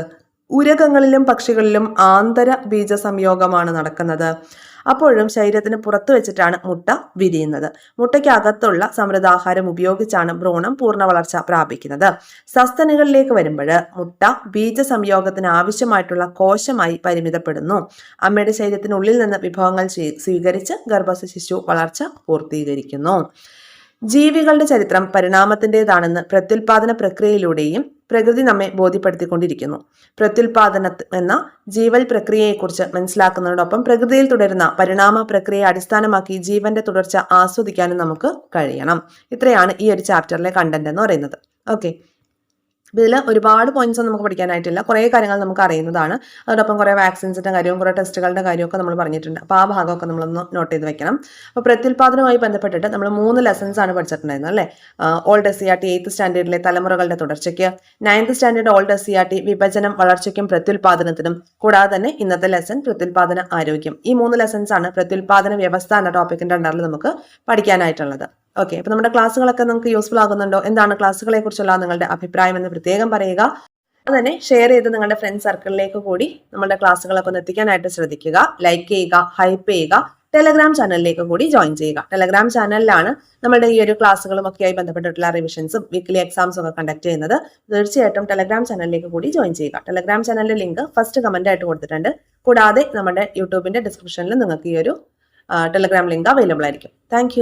ഉരകങ്ങളിലും പക്ഷികളിലും ആന്തര ബീജ സംയോഗമാണ് നടക്കുന്നത്. അപ്പോഴും ശരീരത്തിന് പുറത്തു വെച്ചിട്ടാണ് മുട്ട വിരിയുന്നത്. മുട്ടയ്ക്കകത്തുള്ള സമൃദ്ധാഹാരം ഉപയോഗിച്ചാണ് ഭ്രൂണം പൂർണ്ണ വളർച്ച പ്രാപിക്കുന്നത്. സസ്തനികളിലേക്ക് വരുമ്പോൾ മുട്ട ബീജ സംയോഗത്തിന് ആവശ്യമായിട്ടുള്ള കോശമായി പരിമിതപ്പെടുന്നു. അമ്മയുടെ ശരീരത്തിനുള്ളിൽ നിന്ന് വിഭവങ്ങൾ സ്വീകരിച്ച് ഗർഭസ്ഥ ശിശു വളർച്ച പൂർത്തീകരിക്കുന്നു. ജീവികളുടെ ചരിത്രം പരിണാമത്തിൻ്റെതാണെന്ന് പ്രത്യുൽപാദന പ്രക്രിയയിലൂടെയും പ്രകൃതി നമ്മെ ബോധ്യപ്പെടുത്തിക്കൊണ്ടിരിക്കുന്നു. പ്രത്യുൽപാദനം എന്ന ജീവൽ പ്രക്രിയയെക്കുറിച്ച് മനസ്സിലാക്കുന്നതോടൊപ്പം പ്രകൃതിയിൽ തുടരുന്ന പരിണാമ പ്രക്രിയയെ അടിസ്ഥാനമാക്കി ജീവന്റെ തുടർച്ച ആസ്വദിക്കാനും നമുക്ക് കഴിയണം. ഇത്രയാണ് ഈ ഒരു ചാപ്റ്ററിലെ കണ്ടന്റ് എന്ന് പറയുന്നത്. ഓക്കെ, ഇതിൽ ഒരുപാട് പോയിന്റ്സ് ഒന്നും നമുക്ക് പഠിക്കാനായിട്ടില്ല. കുറേ കാര്യങ്ങൾ നമുക്ക് അറിയുന്നതാണ്. അതോടൊപ്പം കുറേ വാക്സിൻസിൻ്റെ കാര്യവും കുറേ ടെസ്റ്റുകളുടെ കാര്യമൊക്കെ നമ്മൾ പറഞ്ഞിട്ടുണ്ട്. അപ്പോൾ ആ ഭാഗമൊക്കെ നമ്മളൊന്ന് നോട്ട് ചെയ്ത് വെക്കണം. അപ്പോൾ പ്രത്യുൽപാദനവുമായി ബന്ധപ്പെട്ടിട്ട് നമ്മൾ 3 ലെസൺസ് ആണ് പഠിച്ചിട്ടുണ്ടായിരുന്നത് അല്ലേ? ഓൾഡ് SCERT 8th സ്റ്റാൻഡേർഡിലെ തലമുറകളുടെ തുടർച്ചയ്ക്ക്, 9th സ്റ്റാൻഡേർഡ് ഓൾഡ് SCERT വിഭജനം, വളർച്ചയ്ക്കും പ്രത്യുൽപാദനത്തിനും, കൂടാതെ തന്നെ ഇന്നത്തെ ലെസൺ പ്രത്യുൽപാദന ആരോഗ്യം. ഈ 3 ലെസൺസ് ആണ് പ്രത്യുൽപാദന വ്യവസ്ഥ എന്ന ടോപ്പിക്കിൻ്റെ അണ്ടറിൽ നമുക്ക് പഠിക്കാനായിട്ടുള്ളത്. ഓക്കെ, അപ്പോൾ നമ്മുടെ ക്ലാസ്സുകളൊക്കെ നിങ്ങൾക്ക് യൂസ്ഫുൾ ആകുന്നുണ്ടോ? എന്താണ് ക്ലാസ്സുകളെ കുറിച്ചുള്ള നിങ്ങളുടെ അഭിപ്രായം എന്ന് പ്രത്യേകം പറയുക. അതുതന്നെ ഷെയർ ചെയ്ത് നിങ്ങളുടെ ഫ്രണ്ട് സർക്കിളിലേക്ക് കൂടി നമ്മുടെ ക്ലാസ്സുകളൊക്കെ ഒന്ന് എത്തിക്കാനായിട്ട് ശ്രദ്ധിക്കുക. ലൈക്ക് ചെയ്യുക, ഹൈപ്പ് ചെയ്യുക. ടെലഗ്രാം ചാനലിലേക്ക് കൂടി ജോയിൻ ചെയ്യുക. ടെലഗ്രാം ചാനലിലാണ് നമ്മുടെ ഈ ഒരു ക്ലാസ്സുകളും ഒക്കെയായി ബന്ധപ്പെട്ടിട്ടുള്ള റിവിഷൻസും വീക്ക്ലി എക്സാംസും ഒക്കെ കണ്ടക്ട് ചെയ്യുന്നത്. തീർച്ചയായിട്ടും ടെലഗ്രാം ചാനലിലേക്ക് കൂടി ജോയിൻ ചെയ്യുക. ടെലഗ്രാം ചാനലിന്റെ ലിങ്ക് ഫസ്റ്റ് കമന്റ് ആയിട്ട് കൊടുത്തിട്ടുണ്ട്. കൂടാതെ നമ്മുടെ യൂട്യൂബിന്റെ ഡിസ്ക്രിപ്ഷനിൽ നിങ്ങൾക്ക് ഈ ഒരു ടെലഗ്രാം ലിങ്ക് അവൈലബിൾ ആയിരിക്കും. താങ്ക്